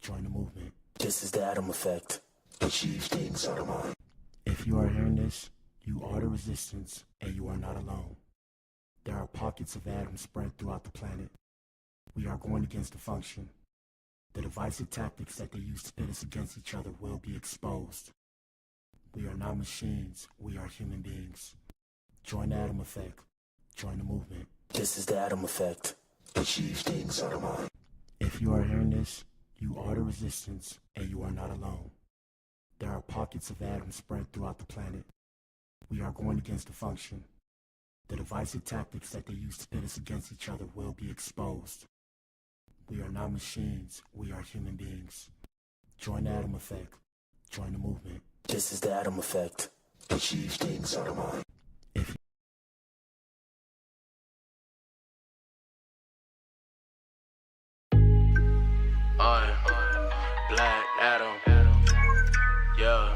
Join the movement. This is the Atom Effect. Achieve things out of mind. If you are hearing this, you are the resistance, and you are not alone. There are pockets of atoms spread throughout the planet. We are going against the function. The divisive tactics that they use to pit us against each other will be exposed. We are not machines, we are human beings. Join the Atom Effect. Join the movement. This is the Atom Effect. Achieve things out of mind. If you are hearing this, you are the resistance, and you are not alone. There are pockets of atoms spread throughout the planet. We are going against the function. The divisive tactics that they use to pit us against each other will be exposed. We are not machines, we are human beings. Join the Atom Effect. Join the movement. This is the Atom Effect. Achieve things out of mind. Black Adam, yeah.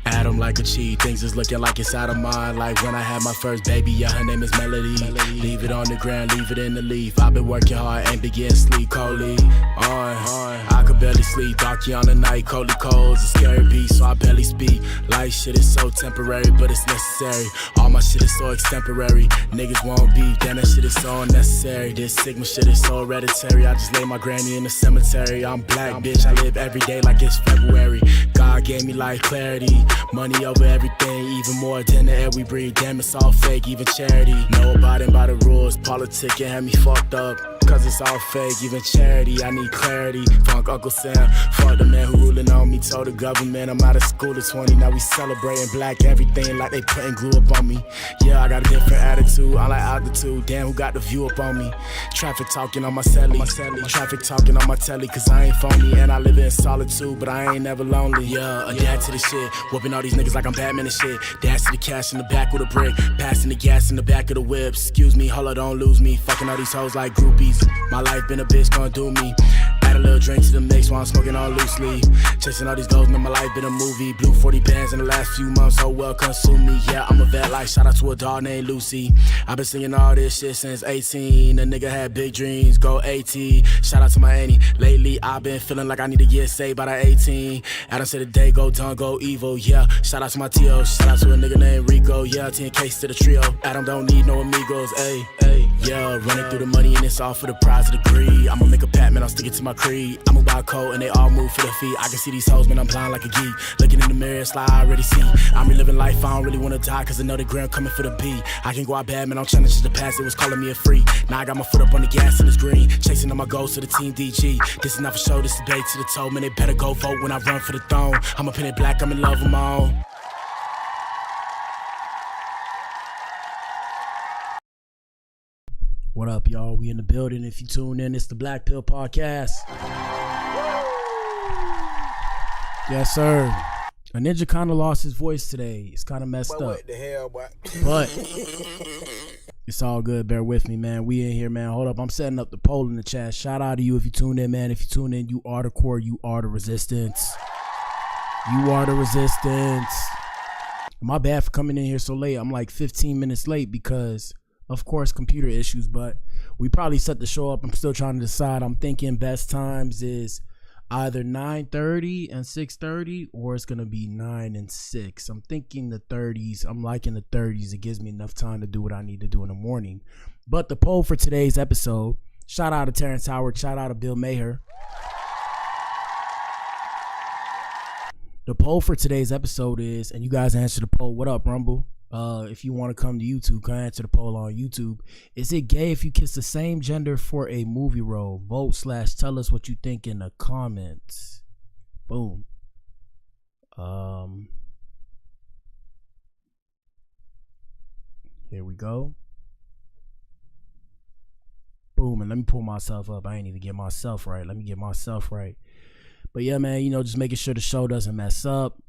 Adam like a cheat, things is looking like it's out of mind. Like when I had my first baby, yeah, her name is Melody. Leave it on the ground, leave it in the leaf. I've been working hard, ain't been getting sleep, Coley. I could barely sleep, darky on the night, Coley Cole's a scary beast, so I barely speak. Life shit is so temporary, but it's necessary. All my shit is so extemporary. Niggas won't beef, damn that shit is so unnecessary. This Sigma shit is so hereditary. I just lay my granny in the cemetery. I'm black, bitch, I live every day like it's February. God gave me life clarity. Money over everything, even more than the air we breathe. Damn, it's all fake, even charity. No abiding by the rules, politicking had me fucked up. Cause it's all fake, even charity, I need clarity. Funk Uncle Sam, fuck the man who ruling on me. Told the government I'm out of school at 20. Now we celebrating black everything like they putting glue up on me. Yeah, I got a different attitude, I like altitude. Damn, who got the view up on me? Traffic talking on my celly. Traffic talking on my telly, cause I ain't phony. And I live in solitude, but I ain't never lonely. Yeah, adapt to the shit, whooping all these niggas like I'm Batman and shit. Dash to the cash in the back with a brick, passing the gas in the back of the whip. Excuse me, hold up, don't lose me. Fucking all these hoes like groupies. My life been a bitch, gon' do me. Add a little drink to the mix while I'm smoking all loosely. Chasing all these goals, man, my life been a movie. Blue 40 bands in the last few months, so well consume me. Yeah, I'm a vet, like shout out to a dog named Lucy. I've been singing all this shit since 18. A nigga had big dreams, go AT. Shout out to my auntie. Lately, I've been feeling like I need to get saved by the 18. Adam said the day go done, go evil, yeah. Shout out to my T.O. Shout out to a nigga named Rico, yeah. 10K to the trio. Adam don't need no amigos, ayy. Yeah, running through the money and it's all for the prize of the greed. I'ma make a pact, man, I'll stick it to my creed. I'ma buy a coat and they all move for the feet. I can see these hoes, man, I'm blind like a geek. Looking in the mirror, it's like I already see. I'm reliving life, I don't really wanna die, cause I know the ground coming for the beat. I can go out bad, man, I'm trying to change the past, it was calling me a freak. Now I got my foot up on the gas and it's green. Chasing all my goals to the team DG. This is not for show, this is bait to the toe. Man, they better go vote when I run for the throne. I'm a penny black, I'm in love with my own. What up, y'all? We in the building. If you tune in, it's the Blac Pill Podcast. Yes, sir. A ninja kind of lost his voice today. It's kind of messed up. What the hell, boy? But it's all good. Bear with me, man. We in here, man. Hold up. I'm setting up the poll in the chat. Shout out to you if you tune in, man. If you tune in, you are the core. You are the resistance. You are the resistance. My bad for coming in here so late. I'm like 15 minutes late because, of course, computer issues, but we probably set the show up. I'm still trying to decide. I'm thinking best times is either 9:30 and 6:30, or it's going to be 9 and 6. I'm thinking the 30s. I'm liking the 30s. It gives me enough time to do what I need to do in the morning. But the poll for today's episode, shout out to Terrence Howard, shout out to Bill Maher. The poll for today's episode is, and you guys answer the poll. What up, Rumble? If you want to come to YouTube, come answer the poll on YouTube. Is it gay if you kiss the same gender for a movie role? Vote / tell us what you think in the comments. Boom. Here we go. Boom. And let me pull myself up. I ain't even get myself right. Let me get myself right. But yeah, man, you know, just making sure the show doesn't mess up.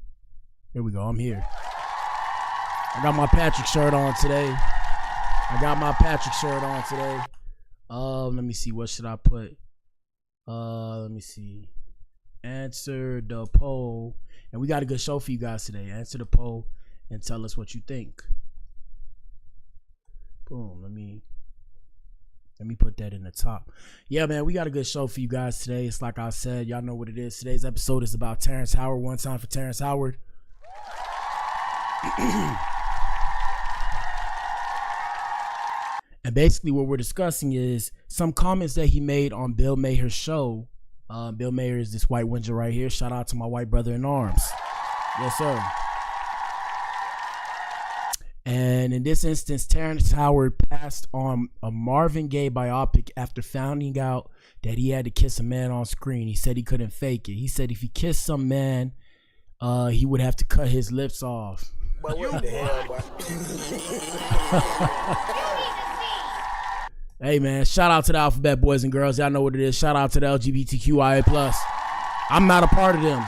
Here we go. I'm here. I got my Patrick shirt on today. Let me see. What should I put? Let me see. Answer the poll. And we got a good show for you guys today. Answer the poll and tell us what you think. Boom. Let me put that in the top. Yeah, man, we got a good show for you guys today. It's like I said, y'all know what it is. Today's episode is about Terrence Howard. One time for Terrence Howard. And basically what we're discussing is some comments that he made on Bill Maher's show. Bill Maher is this white ninja right here. Shout out to my white brother in arms. Yes, sir. And in this instance, Terrence Howard passed on a Marvin Gaye biopic after finding out that he had to kiss a man on screen. He said he couldn't fake it. He said if he kissed some man, he would have to cut his lips off. But what the hell, boy? Hey, man, shout out to the alphabet boys and girls. Y'all know what it is. Shout out to the LGBTQIA+. I'm not a part of them.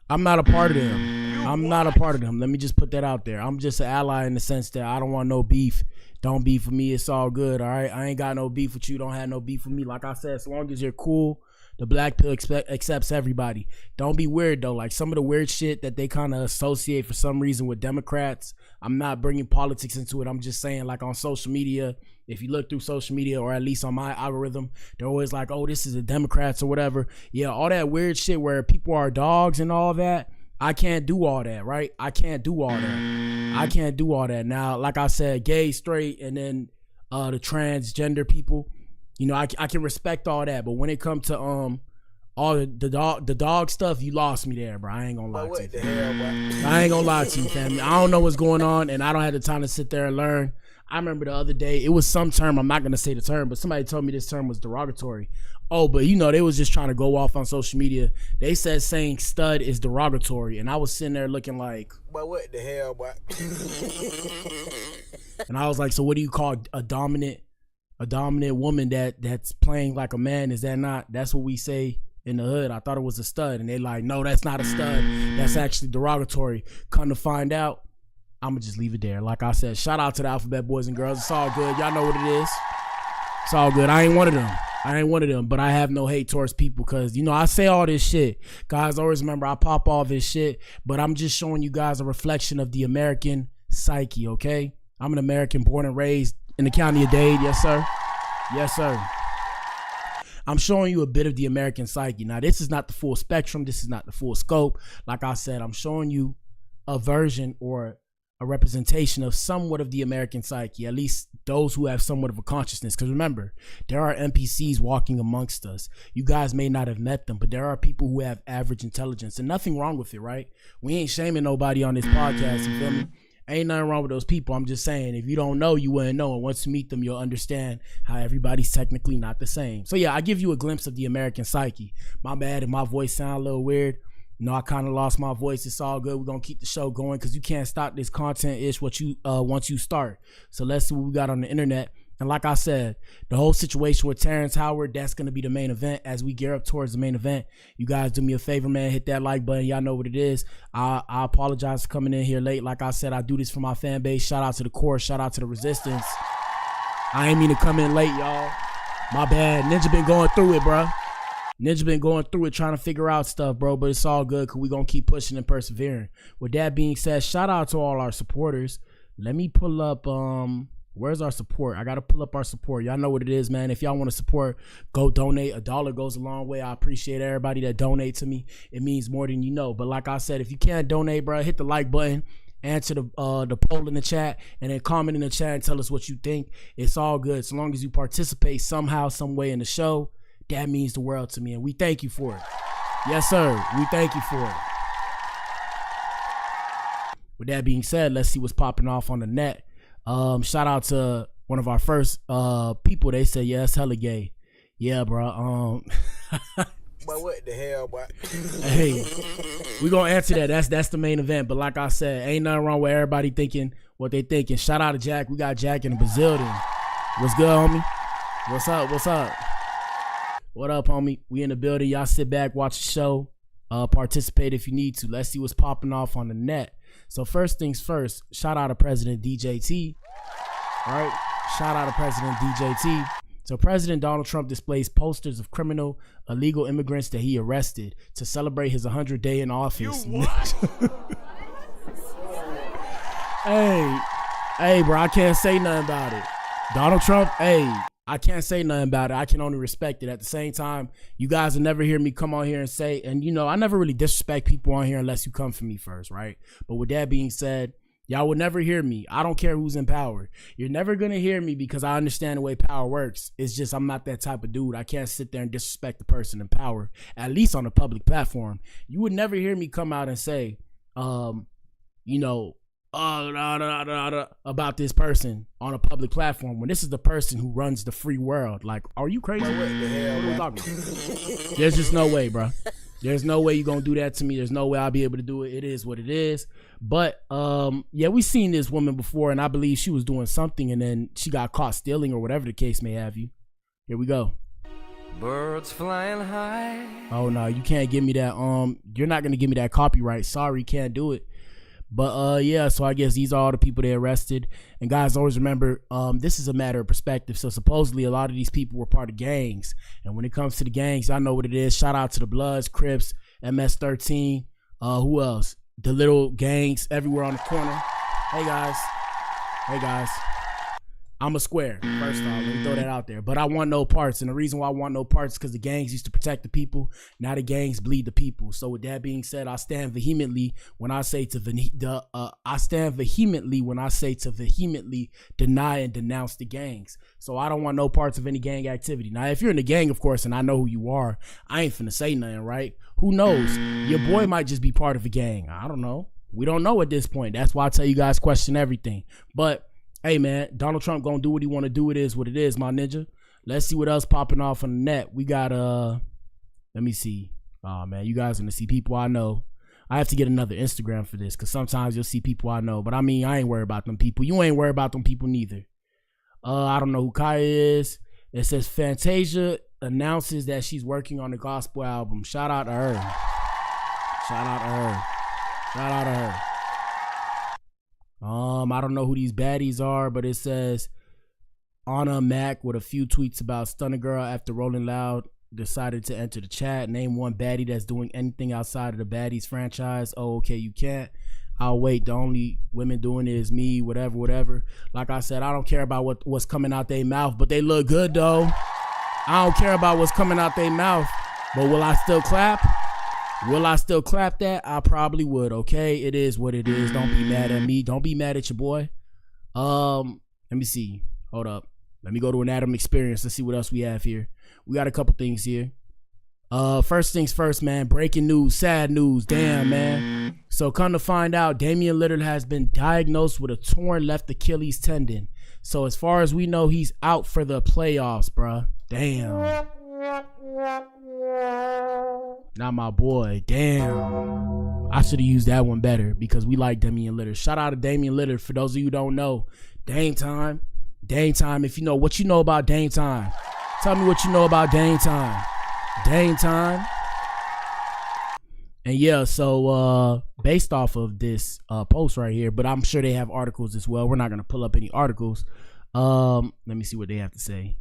I'm not a part of them. I'm not a part of them. Let me just put that out there. I'm just an ally in the sense that I don't want no beef. Don't beef with me. It's all good, all right? I ain't got no beef with you. Don't have no beef with me. Like I said, as long as you're cool, the Blac Pill accepts everybody. Don't be weird, though. Like some of the weird shit that they kind of associate for some reason with Democrats, I'm not bringing politics into it. I'm just saying, like on social media, if you look through social media, or at least on my algorithm, they're always like, oh, this is the Democrats or whatever. Yeah, all that weird shit where people are dogs and all that. I can't do all that, right? I can't do all that. Now, like I said, gay, straight, and then the transgender people, you know, I can respect all that. But when it comes to all the dog stuff, you lost me there, bro. I ain't gonna lie to you. The hell, boy? I ain't gonna lie to you, family. I don't know what's going on, and I don't have the time to sit there and learn. I remember the other day, it was some term, I'm not gonna say the term, but somebody told me this term was derogatory. Oh, but you know, they was just trying to go off on social media. They said saying stud is derogatory, and I was sitting there looking like, but what the hell, boy? And I was like, so what do you call a dominant woman that's playing like a man? Is that not, that's what we say in the hood? I thought it was a stud, and they like, no, that's not a stud. That's actually derogatory. Come to find out, I'ma just leave it there. Like I said, shout out to the alphabet boys and girls. It's all good. Y'all know what it is. It's all good. I ain't one of them, but I have no hate towards people because, you know, I say all this shit. Guys, always remember I pop all this shit, but I'm just showing you guys a reflection of the American psyche, okay? I'm an American born and raised in the county of Dade. Yes, sir. Yes, sir. I'm showing you a bit of the American psyche. Now, this is not the full spectrum. This is not the full scope. Like I said, I'm showing you a version or a representation of somewhat of the American psyche, at least those who have somewhat of a consciousness. Because remember, there are NPCs walking amongst us. You guys may not have met them, but there are people who have average intelligence, and nothing wrong with it, right? We ain't shaming nobody on this podcast, you feel me? Ain't nothing wrong with those people. I'm just saying, if you don't know, you wouldn't know. And once you meet them, you'll understand how everybody's technically not the same. So yeah, I give you a glimpse of the American psyche. My bad if my voice sound a little weird. You know, I kind of lost my voice. It's all good. We're going to keep the show going because you can't stop this content once you start. So let's see what we got on the internet. And like I said, the whole situation with Terrence Howard, that's going to be the main event as we gear up towards the main event. You guys do me a favor, man. Hit that like button. Y'all know what it is. I apologize for coming in here late. Like I said, I do this for my fan base. Shout out to the core. Shout out to the resistance. I ain't mean to come in late, y'all. My bad. Ninja been going through it, bro. Ninja been going through it trying to figure out stuff, bro, but it's all good because we're going to keep pushing and persevering. With that being said, shout out to all our supporters. Let me pull up, where's our support? I got to pull up our support. Y'all know what it is, man. If y'all want to support, go donate. $1 goes a long way. I appreciate everybody that donate to me. It means more than you know. But like I said, if you can't donate, bro, hit the like button. Answer the poll in the chat, and then comment in the chat and tell us what you think. It's all good. So long as you participate somehow, some way in the show, that means the world to me, and we thank you for it. Yes, sir. We thank you for it. With that being said, let's see what's popping off on the net. Shout out to one of our first people. They say, yeah, it's hella gay. Yeah, bro. But what the hell, boy? Hey, we gonna answer that. That's the main event. But like I said, ain't nothing wrong with everybody thinking what they thinking. Shout out to Jack. We got Jack in the Brazilian. What's good, homie? What's up? What's up? What up, homie? We in the building. Y'all sit back, watch the show, participate if you need to. Let's see what's popping off on the net. So first things first, shout out to President DJT. All right, shout out to President DJT. So President Donald Trump displays posters of criminal illegal immigrants that he arrested to celebrate his 100th day in office. Hey, bro, I can't say nothing about it. Donald Trump, hey, I can't say nothing about it. I can only respect it. At the same time, you guys will never hear me come on here and say, and you know, I never really disrespect people on here unless you come for me first, right? But with that being said, y'all will never hear me. I don't care who's in power. You're never going to hear me because I understand the way power works. It's just I'm not that type of dude. I can't sit there and disrespect the person in power, at least on a public platform. You would never hear me come out and say, you know, about this person on a public platform when this is the person who runs the free world. Like, are you crazy? What the hell, what are we talking about? There's just no way, bro. There's no way you're gonna do that to me. There's no way I'll be able to do it. It is what it is. But yeah, we've seen this woman before, and I believe she was doing something, and then she got caught stealing or whatever the case may have you. Here we go. Birds flying high. Oh no, you can't give me that. You're not gonna give me that copyright. Sorry, can't do it. But yeah, so I guess these are all the people they arrested. And guys, always remember, this is a matter of perspective. So supposedly a lot of these people were part of gangs. And when it comes to the gangs, y'all know what it is. Shout out to the Bloods, Crips, MS-13. Who else? The little gangs everywhere on the corner. Hey guys. I'm a square, first off. Let me throw that out there. But I want no parts. And the reason why I want no parts is because the gangs used to protect the people. Now the gangs bleed the people. So with that being said, I stand vehemently when I say to vehemently deny and denounce the gangs. So I don't want no parts of any gang activity. Now, if you're in the gang, of course, and I know who you are, I ain't finna say nothing, right? Who knows? Your boy might just be part of a gang. I don't know. We don't know at this point. That's why I tell you guys question everything. But hey man, Donald Trump gonna do what he want to do. It is what it is, my ninja. Let's see what else popping off on the net. We got let me see. Oh man, you guys gonna see people I know. I have to get another Instagram for this because sometimes you'll see people I know. But I mean, I ain't worried about them people. You ain't worried about them people neither. I don't know who Kaya is. It says Fantasia announces that she's working on a gospel album. Shout out to her. Shout out to her. Shout out to her. I don't know who these baddies are, but it says Anna Mac with a few tweets about Stunner Girl after Rolling Loud decided to enter the chat. Name one baddie that's doing anything outside of the baddies franchise. Oh, okay, you can't. I'll wait. The only women doing it is me, whatever. Like I said, I don't care about what's coming out their mouth, but they look good though. I don't care about what's coming out their mouth, but will I still clap? Will I still clap that? I probably would, okay? It is what it is. Don't be mad at me. Don't be mad at your boy. Let me see. Hold up. Let me go to an Adam experience. Let's see what else we have here. We got a couple things here. First things first, man. Breaking news. Sad news. Damn, man. So come to find out, Damian Lillard has been diagnosed with a torn left Achilles tendon. So as far as we know, he's out for the playoffs, bruh. Damn. Not my boy. Damn. I should have used that one better because we like Damian Lillard. Shout out to Damian Lillard. For those of you who don't know, Dame Time. Dame Time. If you know what you know about Dame Time, tell me what you know about Dame Time. Dame Time. And yeah, so based off of this post right here, but I'm sure they have articles as well. We're not going to pull up any articles. Let me see what they have to say.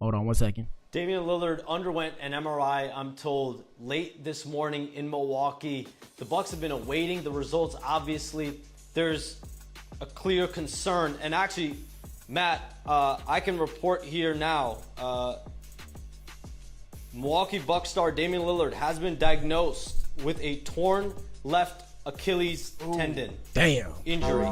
Hold on one second. Damian Lillard underwent an MRI, I'm told, late this morning in Milwaukee. The Bucks have been awaiting the results. Obviously, there's a clear concern. And actually, Matt, I can report here now. Milwaukee Bucks star Damian Lillard has been diagnosed with a torn left Achilles tendon injury.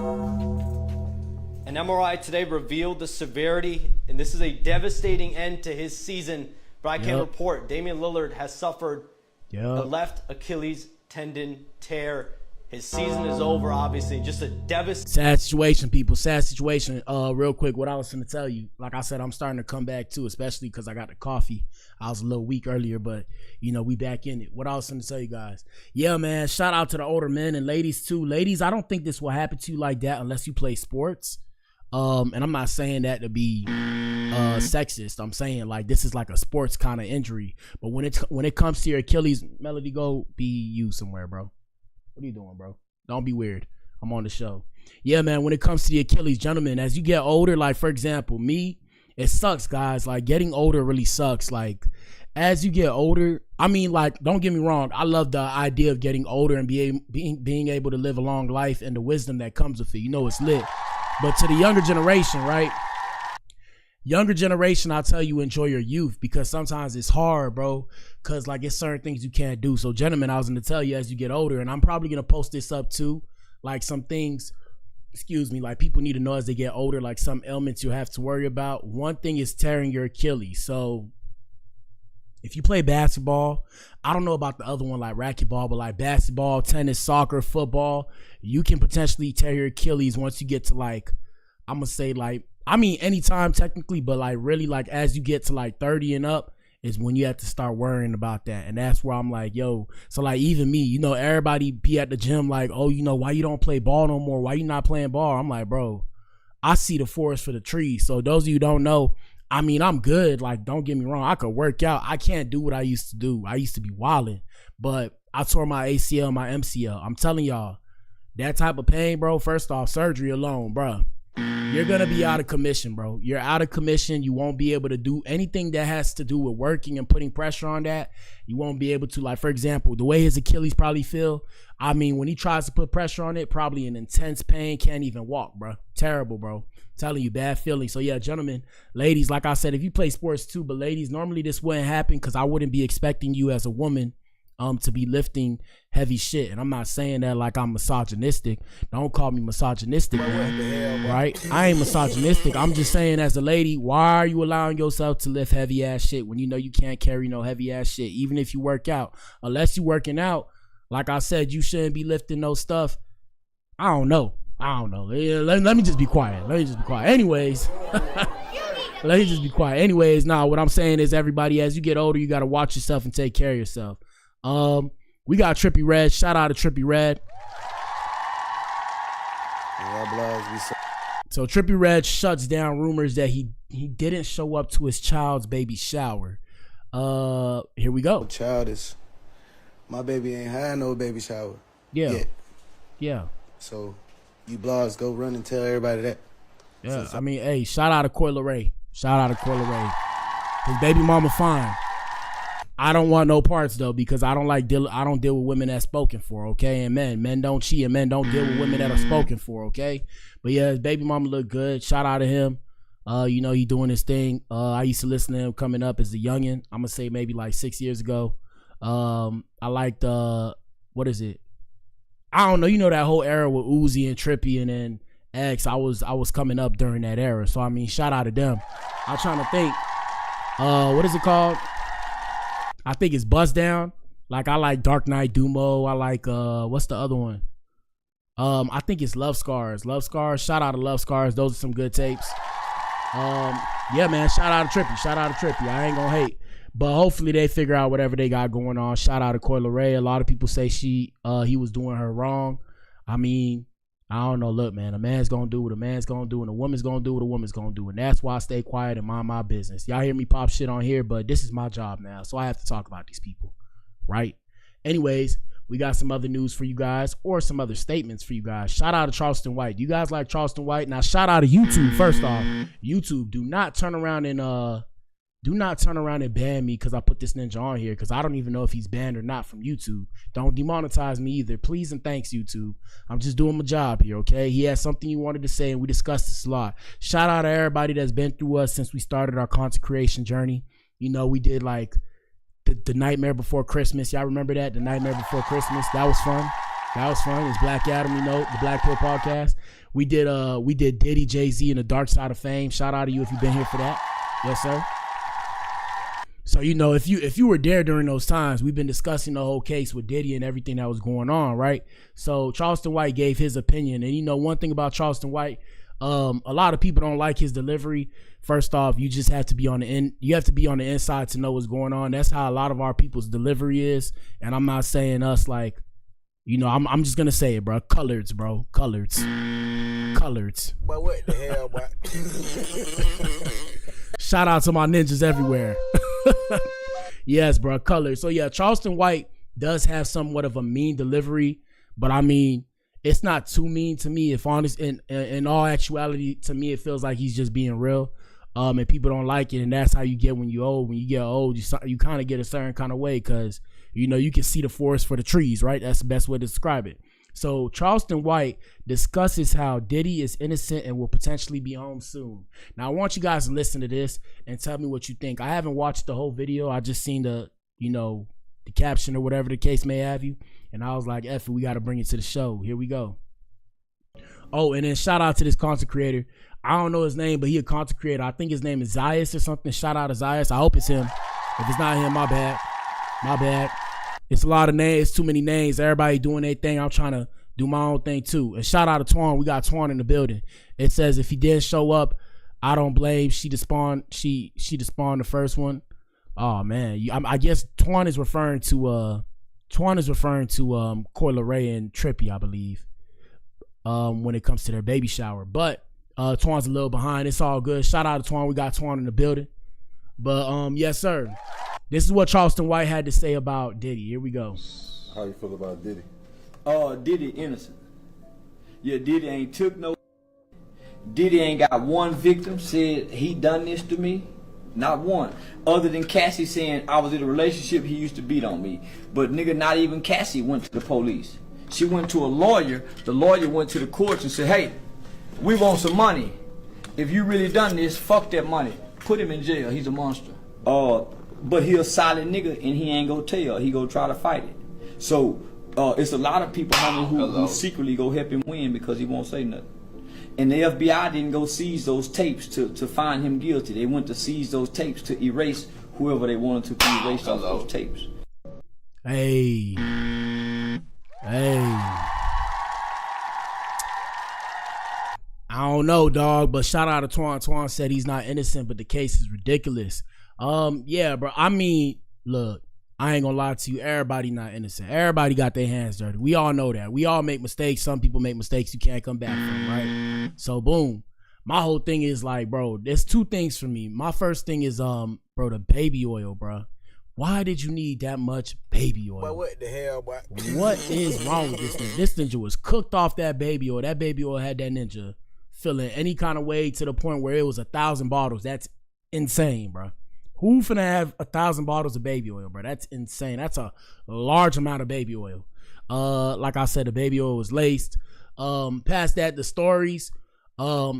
An MRI today revealed the severity, and this is a devastating end to his season. But I can report Damian Lillard has suffered a left Achilles tendon tear. His season is over, obviously. Just a devastating. Sad situation, people. Sad situation. Real quick, what I was going to tell you. Like I said, I'm starting to come back too, especially because I got the coffee. I was a little weak earlier, but, you know, we back in it. What I was going to tell you guys. Yeah, man, shout out to the older men and ladies too. Ladies, I don't think this will happen to you like that unless you play sports. And I'm not saying that to be sexist. I'm saying like this is like a sports kind of injury. But when it comes to your Achilles, Melody, go be you somewhere, bro. What are you doing, bro? Don't be weird. I'm on the show. Yeah, man, when it comes to the Achilles, gentlemen, as you get older, like for example, me, it sucks, guys. Like getting older really sucks. Like as you get older, I mean, like, don't get me wrong. I love the idea of getting older and being able to live a long life and the wisdom that comes with it. You know, it's lit. But to the younger generation, right? younger generation, I'll tell you, enjoy your youth, because sometimes it's hard, bro, because like it's certain things you can't do. So gentlemen, I was going to tell you, as you get older, and I'm probably going to post this up too, like some things, like people need to know as they get older, like some ailments you have to worry about. One thing is tearing your Achilles. So if you play basketball, I don't know about the other one like racquetball, but like basketball, tennis, soccer, football, you can potentially tear your Achilles once you get to like, I'm gonna say like, I mean anytime technically, but like really like as you get to like 30 and up is when you have to start worrying about that. And that's where I'm like, yo, so like even me, you know, everybody be at the gym like, oh, you know, why you don't play ball no more? Why you not playing ball? I'm like, bro, I see the forest for the trees. So those of you who don't know, I mean, I'm good. Like, don't get me wrong. I could work out. I can't do what I used to do. I used to be wilding, but I tore my ACL, my MCL. I'm telling y'all, that type of pain, bro, first off, surgery alone, bro, you're going to be out of commission, bro. You're out of commission. You won't be able to do anything that has to do with working and putting pressure on that. You won't be able to, like, for example, the way his Achilles probably feel, I mean, when he tries to put pressure on it, probably an intense pain, can't even walk, bro. Terrible, bro. Telling you, bad feeling. So yeah, gentlemen, ladies, like I said, if you play sports too, but ladies, normally this wouldn't happen because I wouldn't be expecting you as a woman to be lifting heavy shit. And I'm not saying that like I'm misogynistic. Don't call me misogynistic, man. Right? I ain't misogynistic. I'm just saying, as a lady, why are you allowing yourself to lift heavy ass shit when you know you can't carry no heavy ass shit, even if you work out? Unless you working out, like I said, you shouldn't be lifting no stuff. I don't know. Let me just be quiet. Anyways, let me just be quiet. Anyways, nah, what I'm saying is, everybody, as you get older, you got to watch yourself and take care of yourself. We got Trippie Redd. Shout out to Trippie Redd. So Trippie Redd shuts down rumors that he didn't show up to his child's baby shower. Here we go. Childish. My baby ain't had no baby shower. Yet. So you blogs go run and tell everybody that. Yeah, I mean, hey, shout out to Coyle Ray. His baby mama fine. I don't want no parts though, because I don't deal with women that's spoken for, okay? And men don't cheat, and men don't deal with women that are spoken for, okay? But yeah, his baby mama look good. Shout out to him. You know, he doing his thing. I used to listen to him coming up as a youngin'. I'm gonna say maybe like 6 years ago. I liked what is it? I don't know, you know, that whole era with Uzi and Trippie and then X. I was coming up during that era. So I mean, shout out to them. I'm trying to think. What is it called? I think it's Bust Down. Like, I like Dark Knight Dumo. I like what's the other one? I think it's Love Scars. Shout out to Love Scars. Those are some good tapes. Yeah, man, shout out to Trippie. I ain't gonna hate. But hopefully they figure out whatever they got going on. Shout out to Coyle Ray. A lot of people say he was doing her wrong. I mean, I don't know. Look, man, a man's gonna do what a man's gonna do, and a woman's gonna do what a woman's gonna do. And that's why I stay quiet and mind my business. Y'all hear me pop shit on here, but this is my job now, so I have to talk about these people, right? Anyways, we got some other news for you guys, or some other statements for you guys. Shout out to Charleston White. You guys like Charleston White? Now, shout out to YouTube. First off, YouTube, do not turn around and ban me because I put this ninja on here, because I don't even know if he's banned or not from YouTube. Don't demonetize me either. Please and thanks, YouTube. I'm just doing my job here, okay? He has something he wanted to say, and we discussed this a lot. Shout out to everybody that's been through us since we started our content creation journey. You know, we did like the Nightmare Before Christmas. Y'all remember that? The Nightmare Before Christmas. That was fun. It's Black Adam, you know, the Blac Pill Podcast. We did Diddy, Jay-Z, and the Dark Side of Fame. Shout out to you if you've been here for that. Yes, sir. So, you know, if you were there during those times, we've been discussing the whole case with Diddy and everything that was going on, right? So Charleston White gave his opinion. And, you know, one thing about Charleston White, a lot of people don't like his delivery. First off, you just have to be on the inside to know what's going on. That's how a lot of our people's delivery is. And I'm not saying us like, you know, I'm just going to say it, bro. Coloreds, bro. Coloreds. But what the hell, boy? Shout out to my ninjas everywhere. Yes, bro, color. So yeah, Charleston White does have somewhat of a mean delivery, but I mean, it's not too mean to me. If honest, in all actuality, to me, it feels like he's just being real. And people don't like it, and that's how you get when you old. When you get old, you kind of get a certain kind of way, because you know you can see the forest for the trees, right? That's the best way to describe it. So Charleston White discusses how Diddy is innocent and will potentially be home soon. Now I want you guys to listen to this and tell me what you think. I haven't watched the whole video. I just seen the caption or whatever the case may have you. And I was like, F it, we got to bring it to the show. Here we go. Oh, and then shout out to this content creator. I don't know his name, but he a content creator. I think his name is Zayas or something. Shout out to Zayas. I hope it's him. If it's not him, my bad. My bad. It's a lot of names. It's too many names. Everybody doing their thing. I'm trying to do my own thing too. And shout out to Twan. We got Twan in the building. It says if he didn't show up, I don't blame. She spawned the first one. Oh man, I guess Twan is referring to Coi Leray and Trippie, I believe. When it comes to their baby shower, but Twan's a little behind. It's all good. Shout out to Twan. We got Twan in the building. But yes, sir. This is what Charleston White had to say about Diddy. Here we go. How you feel about Diddy? Diddy innocent. Yeah, Diddy ain't took no. Diddy ain't got one victim said he done this to me. Not one. Other than Cassie saying I was in a relationship, he used to beat on me. But nigga, not even Cassie went to the police. She went to a lawyer. The lawyer went to the courts and said, hey, we want some money. If you really done this, fuck that money. Put him in jail. He's a monster. But he a solid nigga and he ain't gonna tell. He gonna try to fight it. So it's a lot of people who secretly go help him win because he won't say nothing. And the FBI didn't go seize those tapes to find him guilty. They went to seize those tapes to erase whoever they wanted to erase off those tapes. Hey. I don't know, dog, but shout out to Twan. Twan said he's not innocent, but the case is ridiculous. Yeah, bro. I mean, look, I ain't gonna lie to you. Everybody not innocent. Everybody got their hands dirty. We all know that. We all make mistakes. Some people make mistakes you can't come back from, right? So, boom. My whole thing is like, bro, there's two things for me. My first thing is, bro, the baby oil, bro. Why did you need that much baby oil? But what the hell, boy? What is wrong with this ninja? This ninja was cooked off that baby oil. That baby oil had that ninja feeling any kind of way to the point where it was 1,000 bottles. That's insane, bro. Who finna have 1,000 bottles of baby oil, bro? That's insane. That's a large amount of baby oil. Like I said, the baby oil was laced. Past that, the stories. I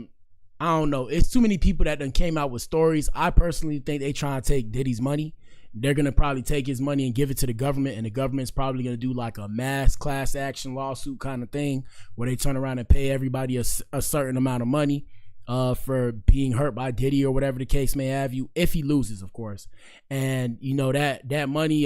don't know. It's too many people that done came out with stories. I personally think they trying to take Diddy's money. They're going to probably take his money and give it to the government, and the government's probably going to do like a mass class action lawsuit kind of thing where they turn around and pay everybody a certain amount of money for being hurt by Diddy or whatever the case may have you, if he loses, of course. And, you know, that money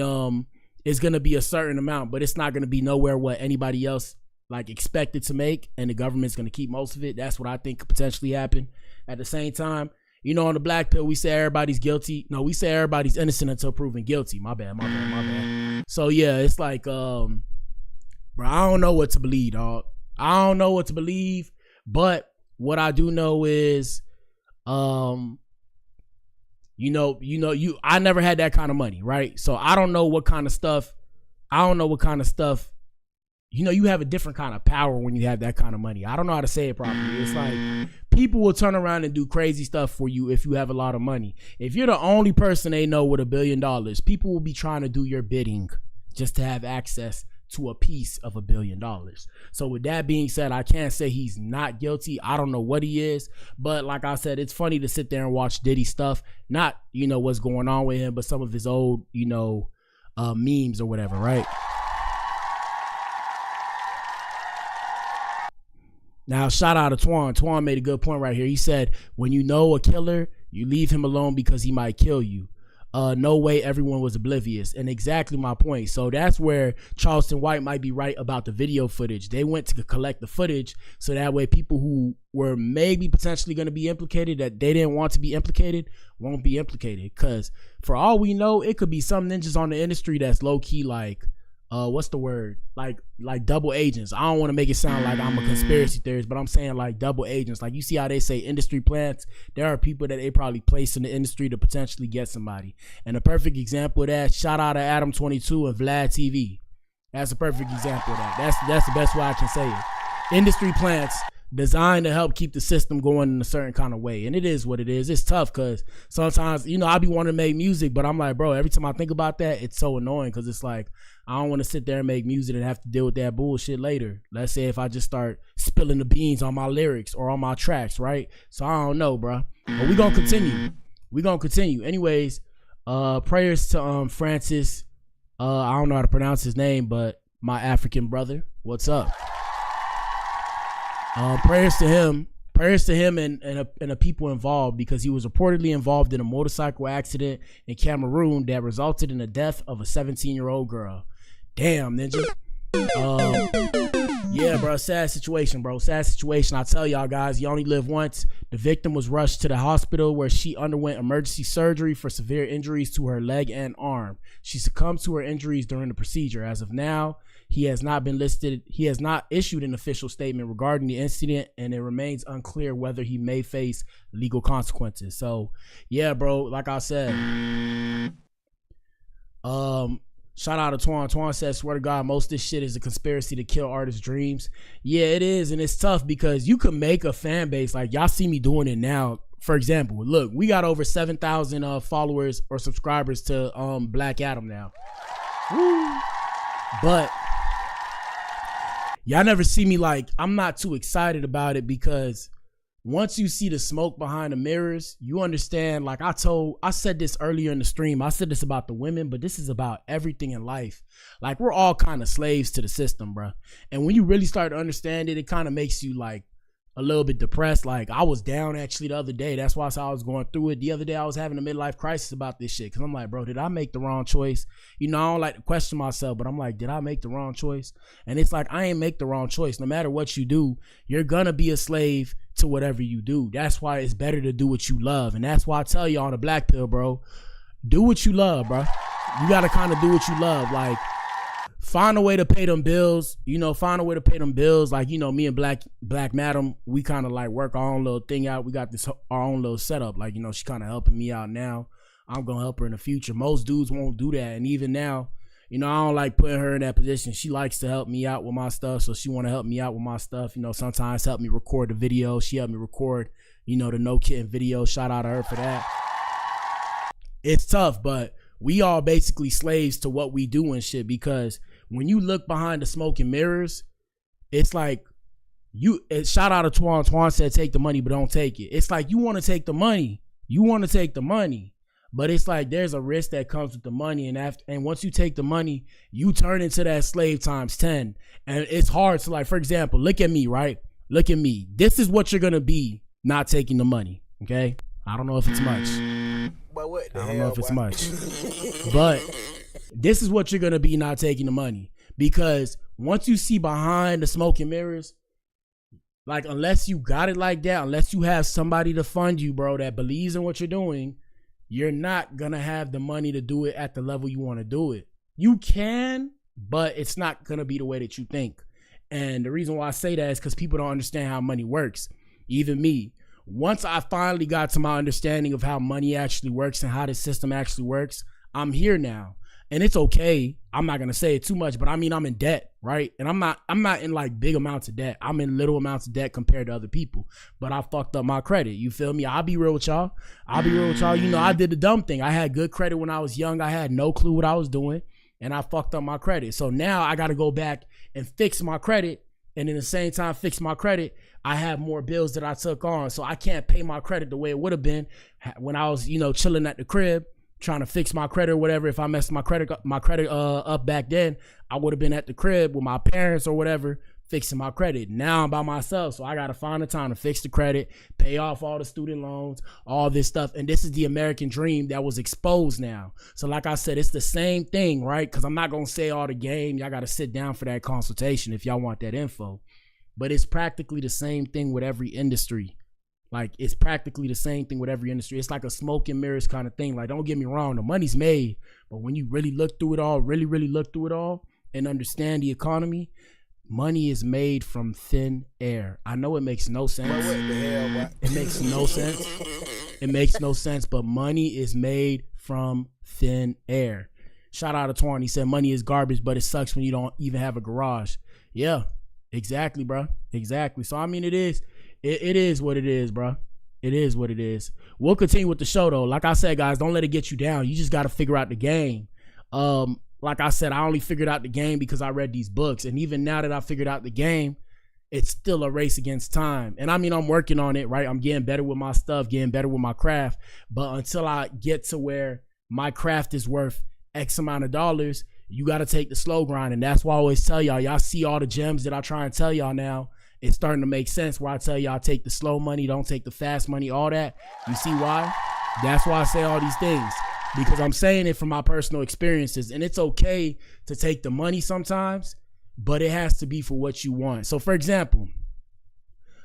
is going to be a certain amount, but it's not going to be nowhere what anybody else like expected to make, and the government's going to keep most of it. That's what I think could potentially happen. At the same time, you know, on the Blac Pill, we say everybody's guilty. No, we say everybody's innocent until proven guilty. My bad. So, yeah, it's like, bro, I don't know what to believe, dog. I don't know what to believe, but what I do know is, I never had that kind of money, right? So I don't know what kind of stuff, you have a different kind of power when you have that kind of money. I don't know how to say it properly. It's like people will turn around and do crazy stuff for you if you have a lot of money. If you're the only person they know with $1 billion, people will be trying to do your bidding just to have access to a piece of $1 billion. So with that being said, I can't say he's not guilty. I don't know what he is, but like I said, it's funny to sit there and watch Diddy stuff, not, what's going on with him, but some of his old, memes or whatever, right? Now, shout out to Twan. Twan made a good point right here. He said, when you know a killer, you leave him alone because he might kill you. No way everyone was oblivious. And exactly my point. So that's where Charleston White might be right about the video footage. They went to collect the footage so that way people who were maybe potentially going to be implicated, that they didn't want to be implicated, won't be implicated. Because for all we know, it could be some ninjas on the industry that's low-key like, what's the word? Like double agents. I don't want to make it sound like I'm a conspiracy theorist, but I'm saying like double agents. Like you see how they say industry plants? There are people that they probably place in the industry to potentially get somebody. And a perfect example of that, shout out to Adam 22 and Vlad TV. That's a perfect example of that. That's the best way I can say it. Industry plants designed to help keep the system going in a certain kind of way. And it is what it is. It's tough because sometimes, you know, I be wanting to make music, but I'm like, bro, every time I think about that, it's so annoying because it's like, I don't want to sit there and make music and have to deal with that bullshit later. Let's say if I just start spilling the beans on my lyrics or on my tracks, right? So I don't know, bro. But we gonna continue. Anyways, prayers to Francis. I don't know how to pronounce his name, but my African brother. What's up? Prayers to him and the people involved, because he was reportedly involved in a motorcycle accident in Cameroon that resulted in the death of a 17-year-old girl. Damn, Ninja. Yeah, bro, sad situation, I tell y'all guys, you only live once. The victim was rushed to the hospital where she underwent emergency surgery for severe injuries to her leg and arm. She succumbed to her injuries during the procedure. As of now, he has not issued an official statement regarding the incident, and it remains unclear whether he may face legal consequences. So yeah, bro, like I said, shout out to Twan. Twan says, swear to God, most of this shit is a conspiracy to kill artists' dreams. Yeah, it is, and it's tough because you can make a fan base. Like, y'all see me doing it now. For example, look, we got over 7,000 followers or subscribers to Black Adam now. Woo. But y'all never see me like, I'm not too excited about it, because once you see the smoke behind the mirrors, you understand. Like I said this earlier in the stream, I said this about the women, but this is about everything in life. Like, we're all kind of slaves to the system, bro. And when you really start to understand it, it kind of makes you like a little bit depressed. Like, I was down actually the other day. That's why I was going through it. The other day I was having a midlife crisis about this shit, because I'm like, bro, did I make the wrong choice? You know, I don't like to question myself, but I'm like, did I make the wrong choice? And it's like, I ain't make the wrong choice. No matter what you do, you're gonna be a slave to whatever you do. That's why it's better to do what you love. And that's why I tell you on the Black Pill, bro, do what you love, bro. You gotta kind of do what you love. Like, find a way to pay them bills, Like, you know, me and Black Madam, we kind of like work our own little thing out. We got our own little setup. Like, you know, she kind of helping me out now. I'm going to help her in the future. Most dudes won't do that. And even now, you know, I don't like putting her in that position. She likes to help me out with my stuff. So she want to help me out with my stuff. You know, sometimes help me record the video. She helped me record, you know, the No Kitten video. Shout out to her for that. It's tough, but we all basically slaves to what we do and shit, because when you look behind the smoke and mirrors, it's like shout out to Twan. Twan said, take the money, but don't take it. It's like, you want to take the money. But it's like, there's a risk that comes with the money. And once you take the money, you turn into that slave times 10. And it's hard to, like, for example, look at me, right? Look at me. This is what you're going to be not taking the money. Okay. I don't know if it's much. But what the I don't hell, know if it's much. But this is what you're going to be not taking the money. Because once you see behind the smoke and mirrors, like, unless you got it like that, unless you have somebody to fund you, bro, that believes in what you're doing, you're not going to have the money to do it at the level you want to do it. You can, but it's not going to be the way that you think. And the reason why I say that is because people don't understand how money works. Even me. Once I finally got to my understanding of how money actually works and how the system actually works, I'm here now. And it's okay. I'm not gonna say it too much, but I mean, I'm in debt, right? And I'm not in like big amounts of debt. I'm in little amounts of debt compared to other people. But I fucked up my credit. You feel me? I'll be real with y'all. You know, I did the dumb thing. I had good credit when I was young. I had no clue what I was doing, and I fucked up my credit. So now I gotta go back and fix my credit. And in the same time, fix my credit, I have more bills that I took on. So I can't pay my credit the way it would have been when I was, you know, chilling at the crib, trying to fix my credit or whatever. If I messed my credit up back then, I would have been at the crib with my parents or whatever, fixing my credit. Now I'm by myself, so I got to find the time to fix the credit, pay off all the student loans, all this stuff. And this is the American dream that was exposed now. So like I said, it's the same thing, right? Because I'm not going to say all the game. Y'all got to sit down for that consultation if y'all want that info. But it's practically the same thing with every industry. Like, it's practically the same thing with every industry. It's like a smoke and mirrors kind of thing. Like, don't get me wrong, the money's made. But when you really look through it all, really look through it all and understand the economy, money is made from thin air. I know it makes no sense. What the hell, what? It makes no sense. It makes no sense, but money is made from thin air. Shout out to Twan. He said money is garbage, but it sucks when you don't even have a garage. Yeah. Exactly, bro. Exactly. So I mean, it is what it is, bro. It is what it is. We'll continue with the show though. Like I said, guys, don't let it get you down. You just got to figure out the game. Like I said, I only figured out the game because I read these books, and even now that I figured out the game, it's still a race against time. And I mean, I'm working on it, right? I'm getting better with my stuff, getting better with my craft. But until I get to where my craft is worth X amount of dollars, you got to take the slow grind. And that's why I always tell y'all see all the gems that I try and tell y'all now. It's starting to make sense where I tell y'all take the slow money, don't take the fast money, all that. You see why? That's why I say all these things, because I'm saying it from my personal experiences. And it's okay to take the money sometimes, but it has to be for what you want. So for example,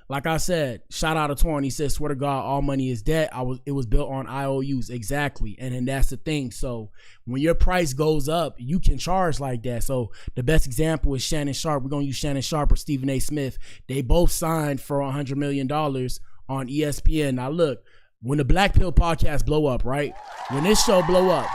like I said, shout out to Torn. He said, swear to God, all money is debt. It was built on IOUs. Exactly. And then that's the thing. So when your price goes up, you can charge like that. So the best example is Shannon Sharp. We're going to use Shannon Sharp or Stephen A. Smith. They both signed for $100 million on ESPN. Now look, when the Blac Pill Podcast blow up, right? When this show blow up,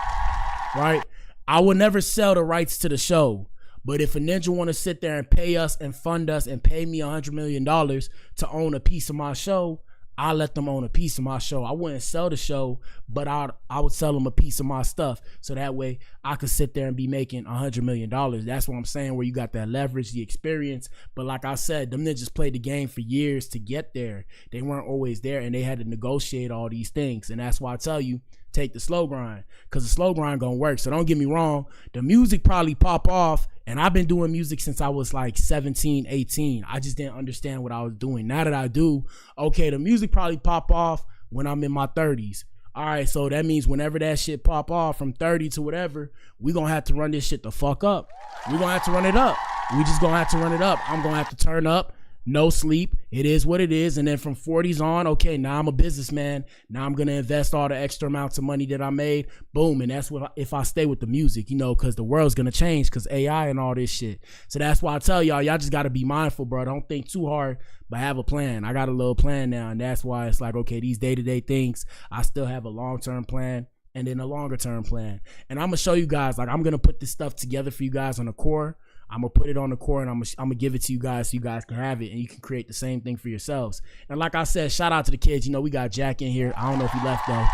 right? I will never sell the rights to the show. But if a ninja want to sit there and pay us and fund us and pay me $100 million to own a piece of my show, I'll let them own a piece of my show. I wouldn't sell the show, but I would sell them a piece of my stuff. So that way I could sit there and be making $100 million. That's what I'm saying, where you got that leverage, the experience. But like I said, them ninjas played the game for years to get there. They weren't always there, and they had to negotiate all these things. And that's why I tell you, take the slow grind, because the slow grind gonna work. So don't get me wrong, the music probably pop off, and I've been doing music since I was like 17, 18. I just didn't understand what I was doing. Now that I do, okay, the music probably pop off when I'm in my 30s. All right, so that means whenever that shit pop off from 30 to whatever, we gonna have to run this shit the fuck up. We gonna have to run it up. We just gonna have to run it up. I'm gonna have to turn up. No sleep. It is what it is. And then from 40s on, okay, now I'm a businessman. Now I'm going to invest all the extra amounts of money that I made. Boom. And that's what, if I stay with the music, you know, because the world's going to change because AI and all this shit. So that's why I tell y'all just got to be mindful, bro. Don't think too hard, but have a plan. I got a little plan now. And that's why it's like, okay, these day-to-day things, I still have a long-term plan and then a longer-term plan. And I'm going to show you guys, like, I'm going to put this stuff together for you guys on the core. I'm going to put it on the core, and I'm going to give it to you guys so you guys can have it, and you can create the same thing for yourselves. And like I said, shout out to the kids. You know, we got Jack in here. I don't know if he left, though.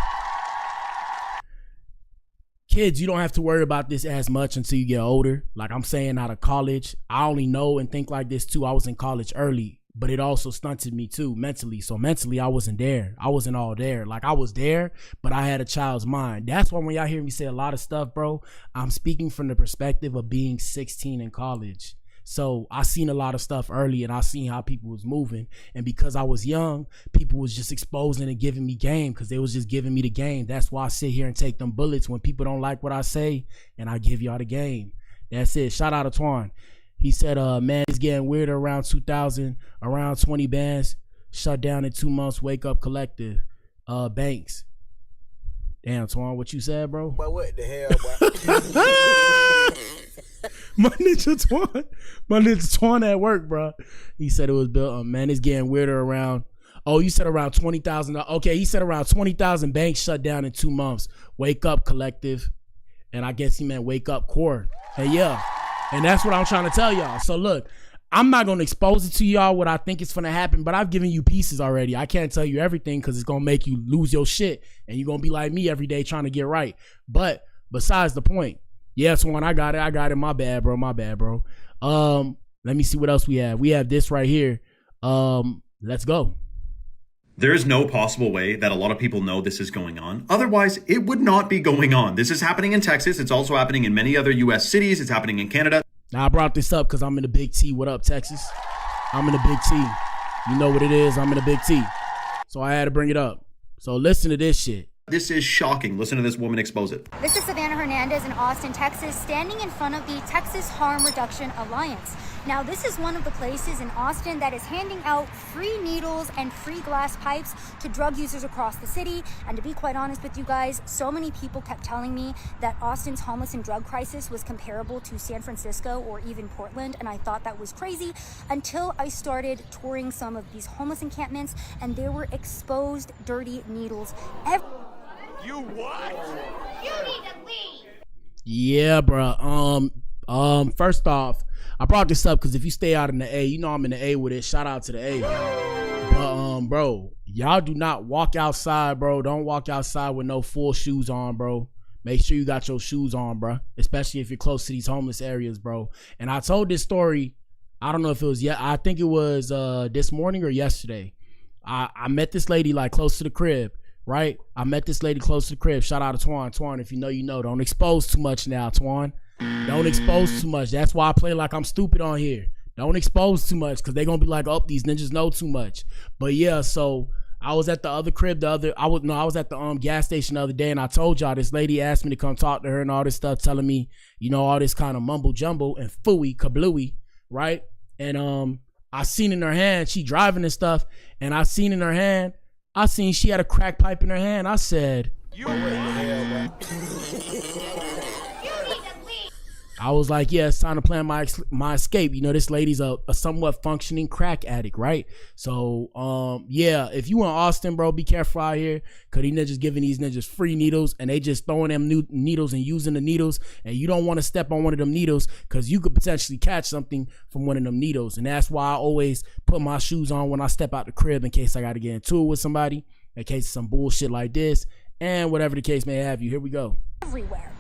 Kids, you don't have to worry about this as much until you get older. Like I'm saying, out of college, I only know and think like this, too. I was in college early, but it also stunted me, too, mentally. So mentally, I wasn't there. I wasn't all there. Like, I was there, but I had a child's mind. That's why when y'all hear me say a lot of stuff, bro, I'm speaking from the perspective of being 16 in college. So I seen a lot of stuff early, and I seen how people was moving. And because I was young, people was just exposing and giving me game, because they was just giving me the game. That's why I sit here and take them bullets when people don't like what I say, and I give y'all the game. That's it. Shout out to Twan. He said, man, it's getting weirder around 2000, around 20 bands shut down in 2 months, Wake Up Collective, Banks. Damn, Twan, what you said, bro? But what the hell, bro? My nigga Twan at work, bro. He said it was built, man, it's getting weirder around, oh, you said around 20,000. Okay, he said around 20,000 banks shut down in 2 months, Wake Up Collective. And I guess he meant Wake Up Core. Hey, yeah. And that's what I'm trying to tell y'all. So look, I'm not going to expose it to y'all what I think is going to happen, but I've given you pieces already. I can't tell you everything because it's going to make you lose your shit, and you're going to be like me every day trying to get right. But besides the point, yes, one, I got it. My bad, bro. Let me see what else we have. We have this right here. Let's go. There is no possible way that a lot of people know this is going on. Otherwise, it would not be going on. This is happening in Texas. It's also happening in many other U.S. cities. It's happening in Canada. Now, I brought this up because I'm in the Big T. What up, Texas? I'm in the Big T. You know what it is. I'm in the Big T. So I had to bring it up. So listen to this shit. This is shocking. Listen to this woman expose it. This is Savannah Hernandez in Austin, Texas, standing in front of the Texas Harm Reduction Alliance. Now, this is one of the places in Austin that is handing out free needles and free glass pipes to drug users across the city. And to be quite honest with you guys, so many people kept telling me that Austin's homeless and drug crisis was comparable to San Francisco or even Portland. And I thought that was crazy until I started touring some of these homeless encampments, and there were exposed, dirty needles You what? You need to leave. Yeah, bro. First off, I brought this up because if you stay out in the A, you know I'm in the A with it. Shout out to the A. But bro, y'all do not walk outside, bro. Don't walk outside with no full shoes on, bro. Make sure you got your shoes on, bro. Especially if you're close to these homeless areas, bro. And I told this story, I don't know if it was yet. I think it was this morning or yesterday. I met this lady like close to the crib, right? I met this lady close to the crib. Shout out to Twan. Twan, if you know, you know. Don't expose too much now, Twan. Don't expose too much. That's why I play like I'm stupid on here. Don't expose too much because they're going to be like, oh, these ninjas know too much. But yeah, so I was at the other crib I was at the gas station the other day, and I told y'all this lady asked me to come talk to her and all this stuff, telling me, you know, all this kind of mumble jumble and fooey kablooey, right? And I seen in her hand, she driving and stuff, and I seen in her hand, she had a crack pipe in her hand. I said, you what the hell, I was like, yeah, it's time to plan my escape. You know, this lady's a somewhat functioning crack addict, right? So, yeah, if you in Austin, bro, be careful out here, because these ninjas giving these ninjas free needles, and they just throwing them new needles and using the needles, and you don't want to step on one of them needles, because you could potentially catch something from one of them needles. And that's why I always put my shoes on when I step out the crib in case I got to get into it with somebody, in case of some bullshit like this, and whatever the case may have you. Here we go. Everywhere.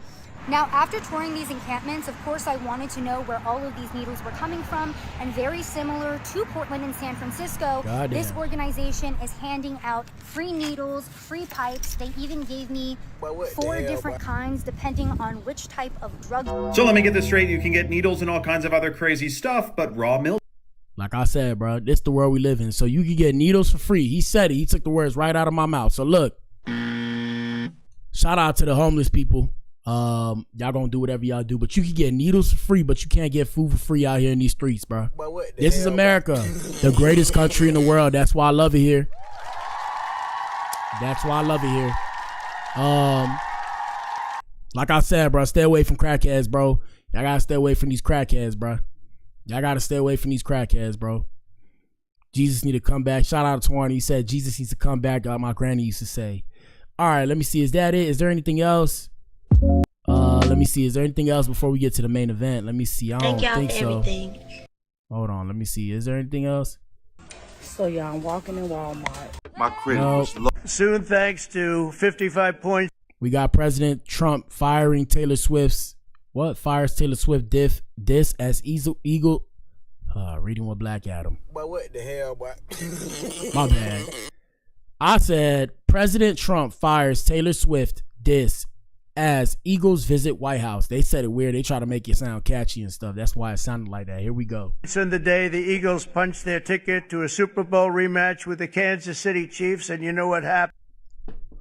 Now, after touring these encampments, of course, I wanted to know where all of these needles were coming from, and very similar to Portland and San Francisco, this organization is handing out free needles, free pipes. They even gave me 4 different kinds depending on which type of drug. So let me get this straight. You can get needles and all kinds of other crazy stuff, but raw milk. Like I said, bro, this the world we live in. So you can get needles for free. He said it. He took the words right out of my mouth. So look, shout out to the homeless people. Y'all gonna do whatever y'all do, but you can get needles for free, but you can't get food for free out here in these streets, bro. This is America, the greatest country in the world. That's why I love it here. That's why I love it here. Like I said, bro, stay away from crackheads, bro. Y'all gotta stay away from these crackheads, bro. Y'all gotta stay away from these crackheads, bro. Jesus need to come back. Shout out to Twan. He said Jesus needs to come back, like my granny used to say. All right, let me see. Is that it? Is there anything else? Let me see. Is there anything else before we get to the main event? Let me see. I don't think so. Hold on. Let me see. Is there anything else? So yeah, I'm walking in Walmart. My credit was low. Soon, thanks to 55 points. We got President Trump firing Taylor Swift's fires Taylor Swift diss as Eagle. Reading with Black Adam. But what the hell, boy? My bad. I said President Trump fires Taylor Swift diss as Eagles visit White House. They said it weird. They try to make it sound catchy and stuff. That's why it sounded like that. Here we go. It's in the day the Eagles punched their ticket to a Super Bowl rematch with the Kansas City Chiefs, and you know what happened?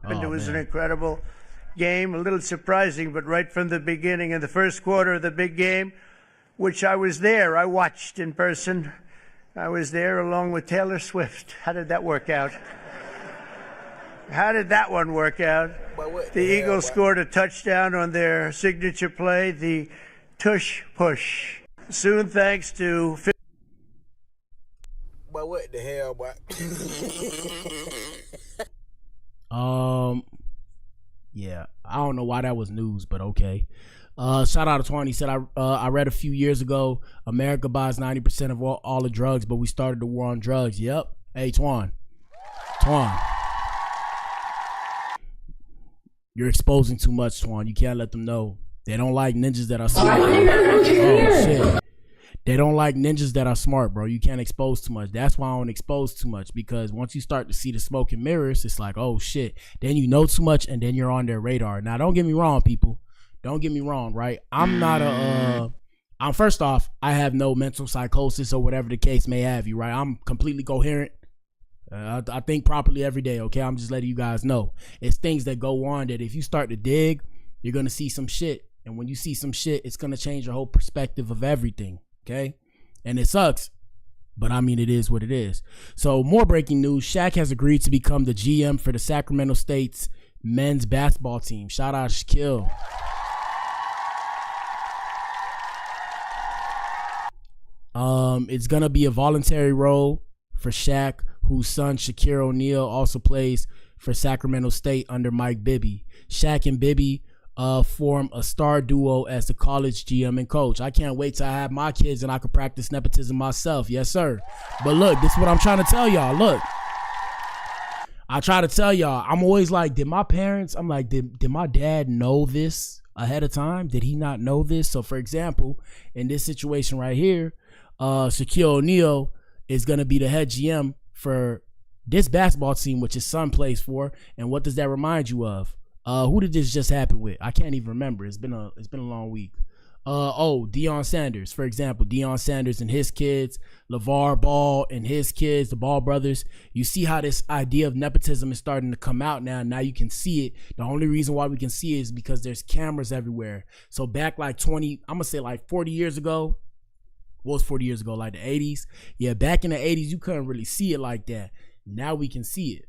It was an incredible game, a little surprising, but right from the beginning, in the first quarter of the big game, which I was there, I watched in person. I was there along with Taylor Swift. How did that work out? How did that one work out? The Eagles scored a touchdown on their signature play, the tush push. Soon, thanks to... But what the hell, boy? Yeah, I don't know why that was news, but okay. Shout out to Twan. He said, I read a few years ago, America buys 90% of all the drugs, but we started the war on drugs. Yep. Hey, Twan. You're exposing too much, Twan. You can't let them know. They don't like ninjas that are smart. Oh, shit. They don't like ninjas that are smart, bro. You can't expose too much. That's why I don't expose too much, because once you start to see the smoke and mirrors, it's like, oh, shit. Then you know too much, and then you're on their radar. Now, don't get me wrong, people. Don't get me wrong, right? I'm not first off, I have no mental psychosis or whatever the case may have you, right? I'm completely coherent. I think properly every day, okay? I'm just letting you guys know. It's things that go on that if you start to dig, you're going to see some shit. And when you see some shit, it's going to change your whole perspective of everything, okay? And it sucks, but I mean, it is what it is. So more breaking news. Shaq has agreed to become the GM for the Sacramento State's men's basketball team. Shout out Shaquille. It's going to be a voluntary role for Shaq, whose son Shaquille O'Neal also plays for Sacramento State under Mike Bibby. Shaq and Bibby form a star duo as the college GM and coach. I can't wait till I have my kids and I can practice nepotism myself. Yes, sir. But look, this is what I'm trying to tell y'all. Look, I try to tell y'all, I'm always like, did my dad know this ahead of time? Did he not know this? So, for example, in this situation right here, Shaquille O'Neal is going to be the head GM for this basketball team, which his son plays for. And what does that remind you of? Who did this just happen with? I can't even remember. It's been a long week. Deion Sanders, for example. Deion Sanders and his kids, LeVar Ball and his kids, the Ball brothers. You see how this idea of nepotism is starting to come out now. Now you can see it. The only reason why we can see it is because there's cameras everywhere. So back like 40 years ago. What was 40 years ago? Like the 80s? Yeah, back in the 80s, you couldn't really see it like that. Now we can see it.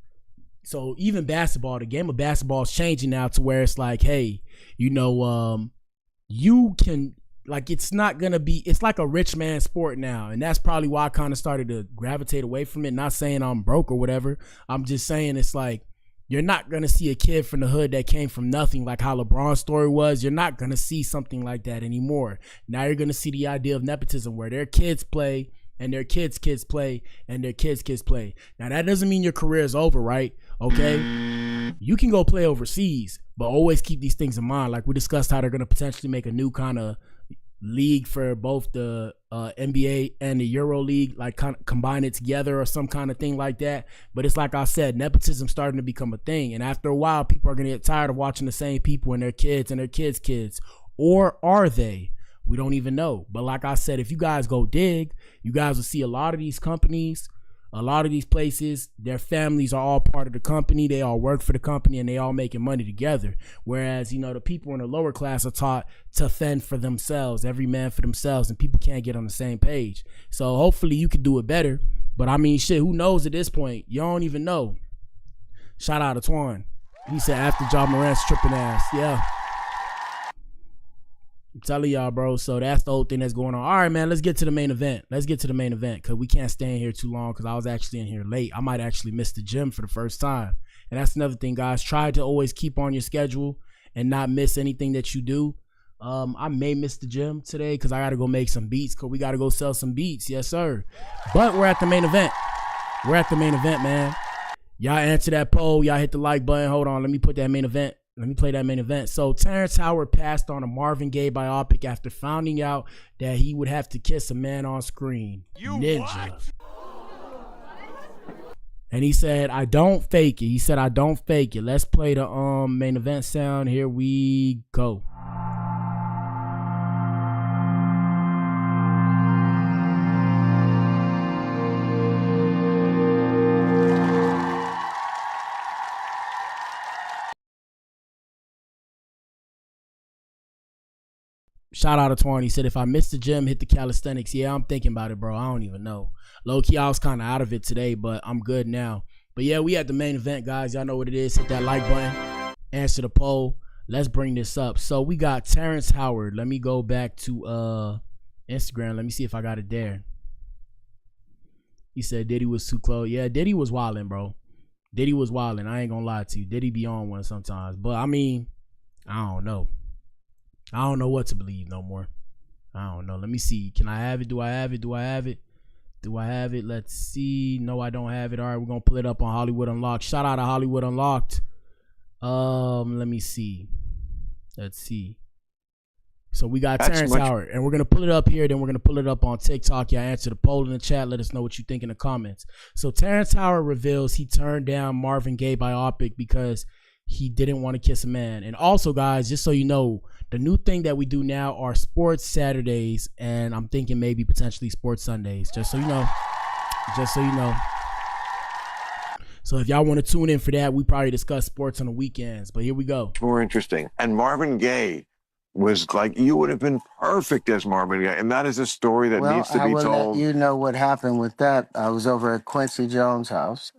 So even basketball, the game of basketball is changing now to where it's like, hey, you can, like, it's not going to be, it's like a rich man sport now. And that's probably why I kind of started to gravitate away from it. Not saying I'm broke or whatever. I'm just saying it's like, you're not going to see a kid from the hood that came from nothing like how LeBron's story was. You're not going to see something like that anymore. Now you're going to see the idea of nepotism where their kids play and their kids play and their kids play. Now that doesn't mean your career is over, right? Okay, you can go play overseas, but always keep these things in mind. Like we discussed how they're going to potentially make a new kind of league for both the NBA and the Euro League, like kind of combine it together or some kind of thing like that. But it's like I said, nepotism starting to become a thing. And after a while, people are going to get tired of watching the same people and their kids and their kids. Or are they? We don't even know. But like I said, if you guys go dig, you guys will see a lot of these companies, a lot of these places, their families are all part of the company. They all work for the company and they all making money together. Whereas, the people in the lower class are taught to fend for themselves, every man for themselves, and people can't get on the same page. So hopefully you can do it better. But I mean, shit, who knows at this point? You don't even know. Shout out to Twan. He said after Ja Morant's tripping ass. Yeah. I'm telling y'all, bro. So that's the whole thing that's going on. All right, man, let's get to the main event. Because we can't stay in here too long because I was actually in here late. I might actually miss the gym for the first time. And that's another thing, guys. Try to always keep on your schedule and not miss anything that you do. I may miss the gym today because I got to go make some beats because we got to go sell some beats. Yes, sir. But we're at the main event. Man. Y'all answer that poll. Y'all hit the like button. Hold on. Let me put that main event. Let me play that main event. So Terrence Howard passed on a Marvin Gaye biopic after finding out that he would have to kiss a man on screen. Ninja. What? And he said, I don't fake it. Let's play the main event sound. Here we go. Shout out to Twan. He said, if I missed the gym, hit the calisthenics. Yeah, I'm thinking about it, bro. I don't even know. Low key, I was kind of out of it today, but I'm good now. But yeah, we at the main event, guys. Y'all know what it is. Hit that like button. Answer the poll. Let's bring this up. So we got Terrence Howard. Let me go back to Instagram. Let me see if I got it there. He said Diddy was too close. Yeah, Diddy was wilding, bro. Diddy was wilding. I ain't gonna lie to you. Diddy be on one sometimes. But I mean, I don't know. I don't know what to believe no more. I don't know. Let me see. Can I have it? Do I have it? Let's see. No, I don't have it. All right, we're going to pull it up on Hollywood Unlocked. Shout out to Hollywood Unlocked. Let me see. Let's see. So we got Terrence Howard, and we're going to pull it up here. Then we're going to pull it up on TikTok. Y'all answer the poll in the chat. Let us know what you think in the comments. So Terrence Howard reveals he turned down Marvin Gaye biopic because he didn't want to kiss a man. And also, guys, just so you know, the new thing that we do now are sports Saturdays, and I'm thinking maybe potentially sports Sundays, just so you know. So if y'all want to tune in for that, we probably discuss sports on the weekends, but here we go. More interesting. And Marvin Gaye was like, you would have been perfect as Marvin Gaye, and that is a story that needs to be told. Well, let you know what happened with that. I was over at Quincy Jones' house.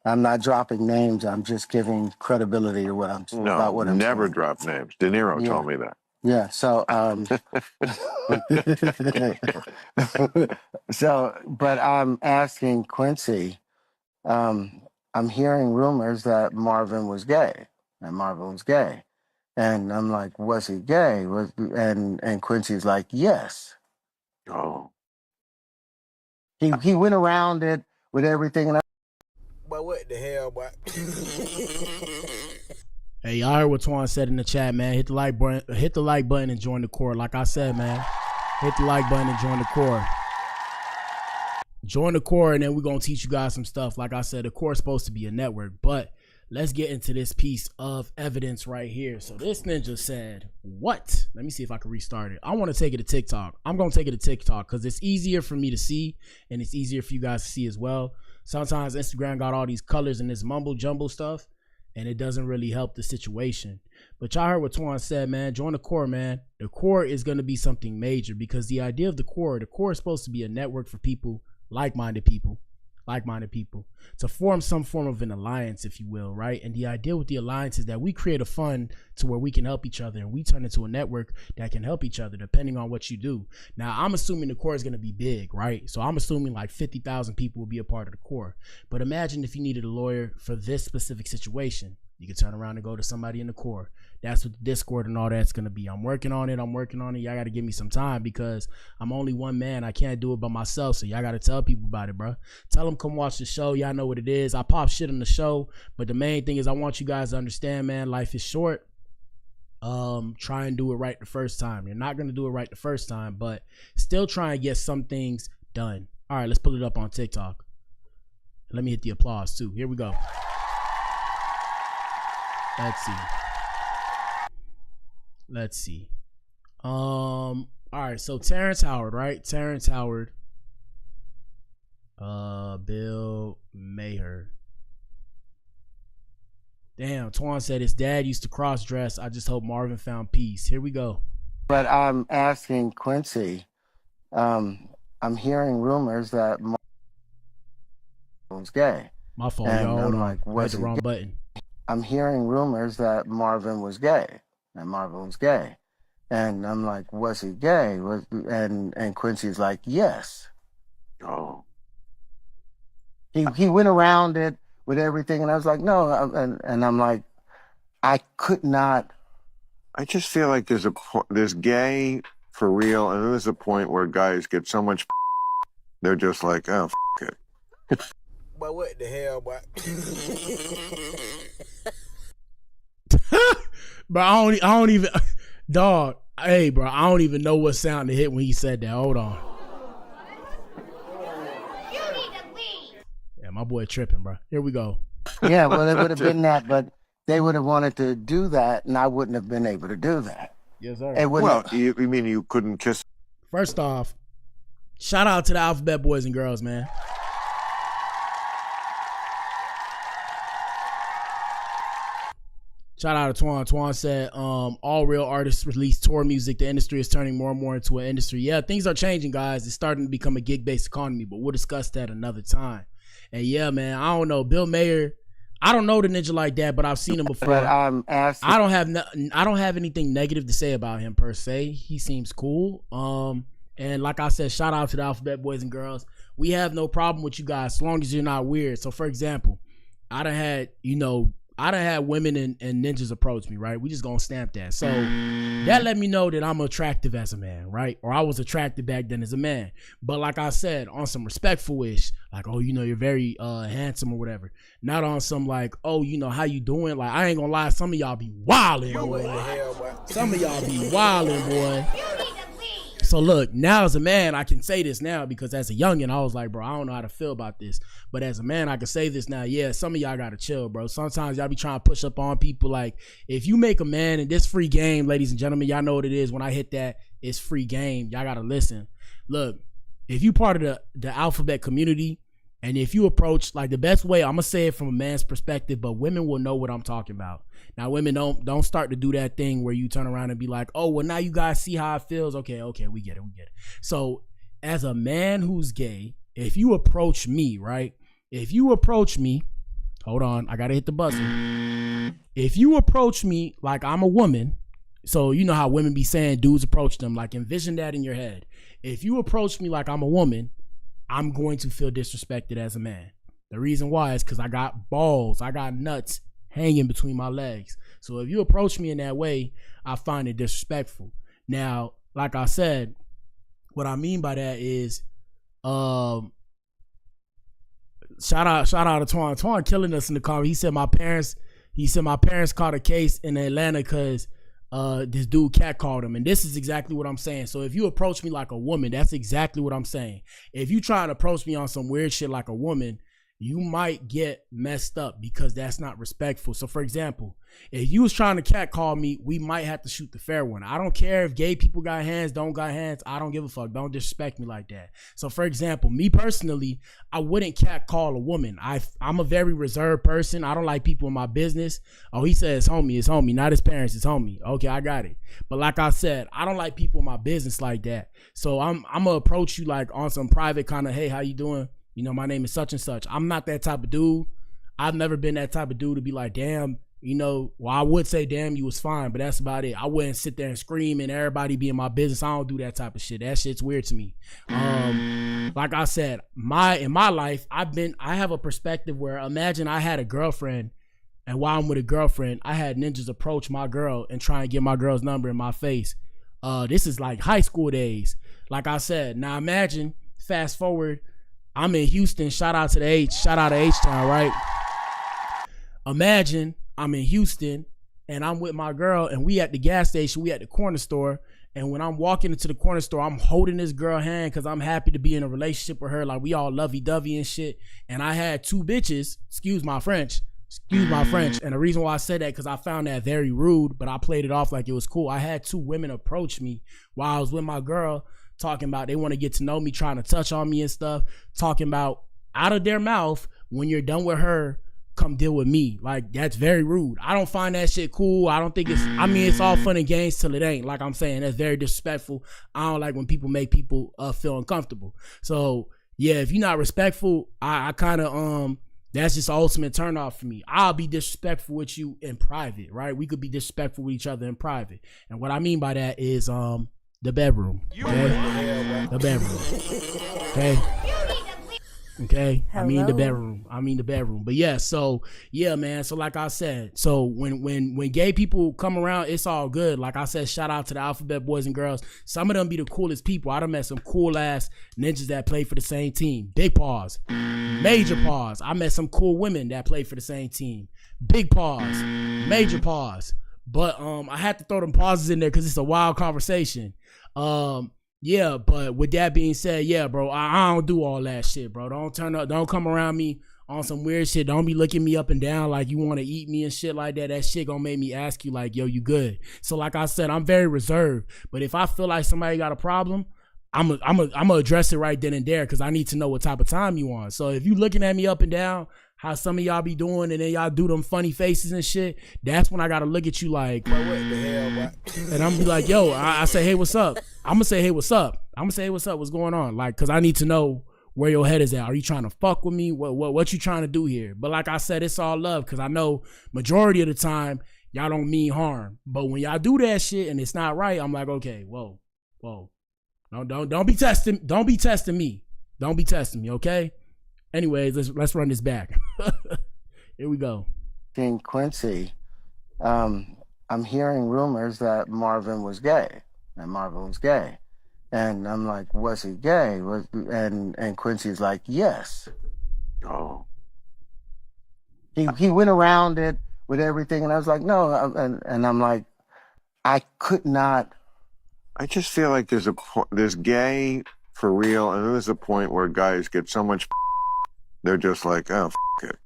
I'm not dropping names. I'm just giving credibility to what I'm about what I'm never saying. Drop names. De Niro told me that. Yeah. So, but I'm asking Quincy. I'm hearing rumors that Marvin was gay. And I'm like, was he gay? And Quincy's like, yes. Oh. He went around it with everything. And but what the hell, boy? Hey, y'all heard what Twan said in the chat, man. Hit the like button and join the core. Like I said, man, hit the like button and join the core. Join the core, and then we're going to teach you guys some stuff. Like I said, the core is supposed to be a network, but let's get into this piece of evidence right here. So this ninja said, what? Let me see if I can restart it. I want to take it to TikTok. I'm going to take it to TikTok because it's easier for me to see, and it's easier for you guys to see as well. Sometimes Instagram got all these colors and this mumble jumble stuff, and it doesn't really help the situation. But y'all heard what Twan said, man. Join the core, man. The core is going to be something major because the idea of the core is supposed to be a network for people, like-minded people, to form some form of an alliance, if you will, right? And the idea with the alliance is that we create a fund to where we can help each other, and we turn into a network that can help each other depending on what you do. Now, I'm assuming the core is going to be big, right? So I'm assuming like 50,000 people will be a part of the core. But imagine if you needed a lawyer for this specific situation. You can turn around and go to somebody in the core. That's what the Discord and all that's going to be. I'm working on it. Y'all got to give me some time because I'm only one man. I can't do it by myself. So y'all got to tell people about it, bro. Tell them come watch the show. Y'all know what it is. I pop shit on the show. But the main thing is I want you guys to understand, man, life is short. Try and do it right the first time. You're not going to do it right the first time, but still try and get some things done. All right, let's pull it up on TikTok. Let me hit the applause too. Here we go. Let's see. All right, so Terrence Howard, right? Terrence Howard. Bill Maher. Damn, Twan said his dad used to cross dress. I just hope Marvin found peace. Here we go. But I'm asking Quincy, I'm hearing rumors that Marvin was gay. My fault, y'all. Hold on. Like, what's the wrong button? I'm hearing rumors that Marvin was gay. And I'm like, was he gay? And Quincy's like, yes. Oh. He went around it with everything, and I was like, no. And I'm like, I could not. I just feel like there's gay for real, and then there's a point where guys get so much they're just like, oh, it. But what the hell, boy? Bro, I don't even, dog. Hey, bro, I don't even know what sound to hit when he said that. Hold on. You need to leave. Yeah, my boy tripping, bro. Here we go. Yeah, well, it would have been that, but they would have wanted to do that, and I wouldn't have been able to do that. Yes, sir. Well, you mean you couldn't kiss? First off, shout out to the Alphabet Boys and Girls, man. Shout out to Twan. Twan said, all real artists release tour music. The industry is turning more and more into an industry. Yeah, things are changing, guys. It's starting to become a gig-based economy, but we'll discuss that another time. And yeah, man, I don't know. Bill Maher, I don't know the ninja like that, but I've seen him before. But I'm asking. I don't have anything negative to say about him per se. He seems cool. And like I said, shout out to the Alphabet Boys and Girls. We have no problem with you guys as long as you're not weird. So for example, I done had women and ninjas approach me, right? We just gonna stamp that. So that let me know that I'm attractive as a man, right? Or I was attractive back then as a man. But like I said, on some respectful-ish, like, oh, you're very handsome or whatever. Not on some like, oh, how you doing? Like, I ain't gonna lie, some of y'all be wildin', boy. Some of y'all be wildin', boy. So look, now as a man, I can say this now because as a youngin', I was like, bro, I don't know how to feel about this. But as a man, I can say this now. Yeah, some of y'all gotta chill, bro. Sometimes y'all be trying to push up on people. Like, if you make a man in this free game, ladies and gentlemen, y'all know what it is. When I hit that, it's free game. Y'all gotta listen. Look, if you part of the alphabet community, and if you approach, like, the best way, I'm gonna say it from a man's perspective, but women will know what I'm talking about. Now, women don't start to do that thing where you turn around and be like, oh, well, now you guys see how it feels. Okay, we get it. So as a man who's gay, if you approach me, right? Hold on, I gotta hit the buzzer. If you approach me like I'm a woman, so you know how women be saying dudes approach them, like envision that in your head. If you approach me like I'm a woman, I'm going to feel disrespected as a man. The reason why is because I got balls, I got nuts hanging between my legs. So if you approach me in that way, I find it disrespectful. Now, like I said, what I mean by that is, shout out to Twan. Twan killing us in the car. He said my parents caught a case in Atlanta because this dude catcalled him. And this is exactly what I'm saying. So if you approach me like a woman, that's exactly what I'm saying. If you try to approach me on some weird shit like a woman, you might get messed up because that's not respectful. So for example, if you was trying to catcall me, we might have to shoot the fair one. I don't care if gay people got hands, don't got hands. I don't give a fuck. Don't disrespect me like that. So for example, me personally, I wouldn't catcall a woman. I'm a very reserved person. I don't like people in my business. Oh, he said it's homie, not his parents, it's homie. Okay, I got it. But like I said, I don't like people in my business like that. So I'm gonna approach you like on some private kind of, hey, how you doing? You know, my name is such and such. I'm not that type of dude. I've never been that type of dude to be like, damn, you know, well, I would say, damn, you was fine, but that's about it. I wouldn't sit there and scream and everybody be in my business. I don't do that type of shit. That shit's weird to me. Like I said, in my life, I have a perspective where imagine I had a girlfriend, and while I'm with a girlfriend, I had ninjas approach my girl and try and get my girl's number in my face. This is like high school days. Like I said, now imagine, fast forward, I'm in Houston. Shout out to H-Town, right? Imagine I'm in Houston and I'm with my girl and we at the gas station, we at the corner store. And when I'm walking into the corner store, I'm holding this girl hand because I'm happy to be in a relationship with her. Like we all lovey-dovey and shit. And I had two bitches, excuse my French. And the reason why I said that, because I found that very rude, but I played it off like it was cool. I had two women approach me while I was with my girl, talking about they want to get to know me, trying to touch on me and stuff, talking about out of their mouth, when you're done with her, come deal with me. Like, that's very rude. I don't find that shit cool. I don't think it's all fun and games till it ain't. Like I'm saying, that's very disrespectful. I don't like when people make people feel uncomfortable. So yeah, if you're not respectful, I kind of that's just the ultimate turn off for me. I'll be disrespectful with you in private, right? We could be disrespectful with each other in private. And what I mean by that is the bedroom. Okay? The bedroom. Okay. I mean the bedroom. But yeah, so yeah, man. So like I said, so when gay people come around, it's all good. Like I said, shout out to the Alphabet Boys and Girls. Some of them be the coolest people. I done met some cool ass ninjas that play for the same team. Big pause. Major pause. I met some cool women that play for the same team. Big pause. Major pause. But I had to throw them pauses in there because it's a wild conversation. Yeah, but with that being said, yeah, bro, I don't do all that shit, bro. Don't come around me on some weird shit. Don't be looking me up and down like you want to eat me and shit like that. That shit gonna make me ask you like, yo, you good? So like I said, I'm very reserved. But if I feel like somebody got a problem, I'm gonna address it right then and there because I need to know what type of time you on. So if you looking at me up and down, how some of y'all be doing, and then y'all do them funny faces and shit, that's when I gotta look at you like, what the hell, boy? And I'm gonna be like, yo, I say, hey, what's up? I'm gonna say, hey, what's up? What's going on? Like, cause I need to know where your head is at. Are you trying to fuck with me? What you trying to do here? But like I said, it's all love, cause I know majority of the time y'all don't mean harm. But when y'all do that shit and it's not right, I'm like, okay, whoa. Don't be testing me. Don't be testing me, okay? Anyways, let's run this back. Here we go. In Quincy, I'm hearing rumors that Marvin was gay. And I'm like, was he gay? And Quincy's like, yes. Oh. He went around it with everything, and I was like, no. And I'm like, I could not. I just feel like there's gay for real, and there's a point where guys get so much they're just like, oh, it.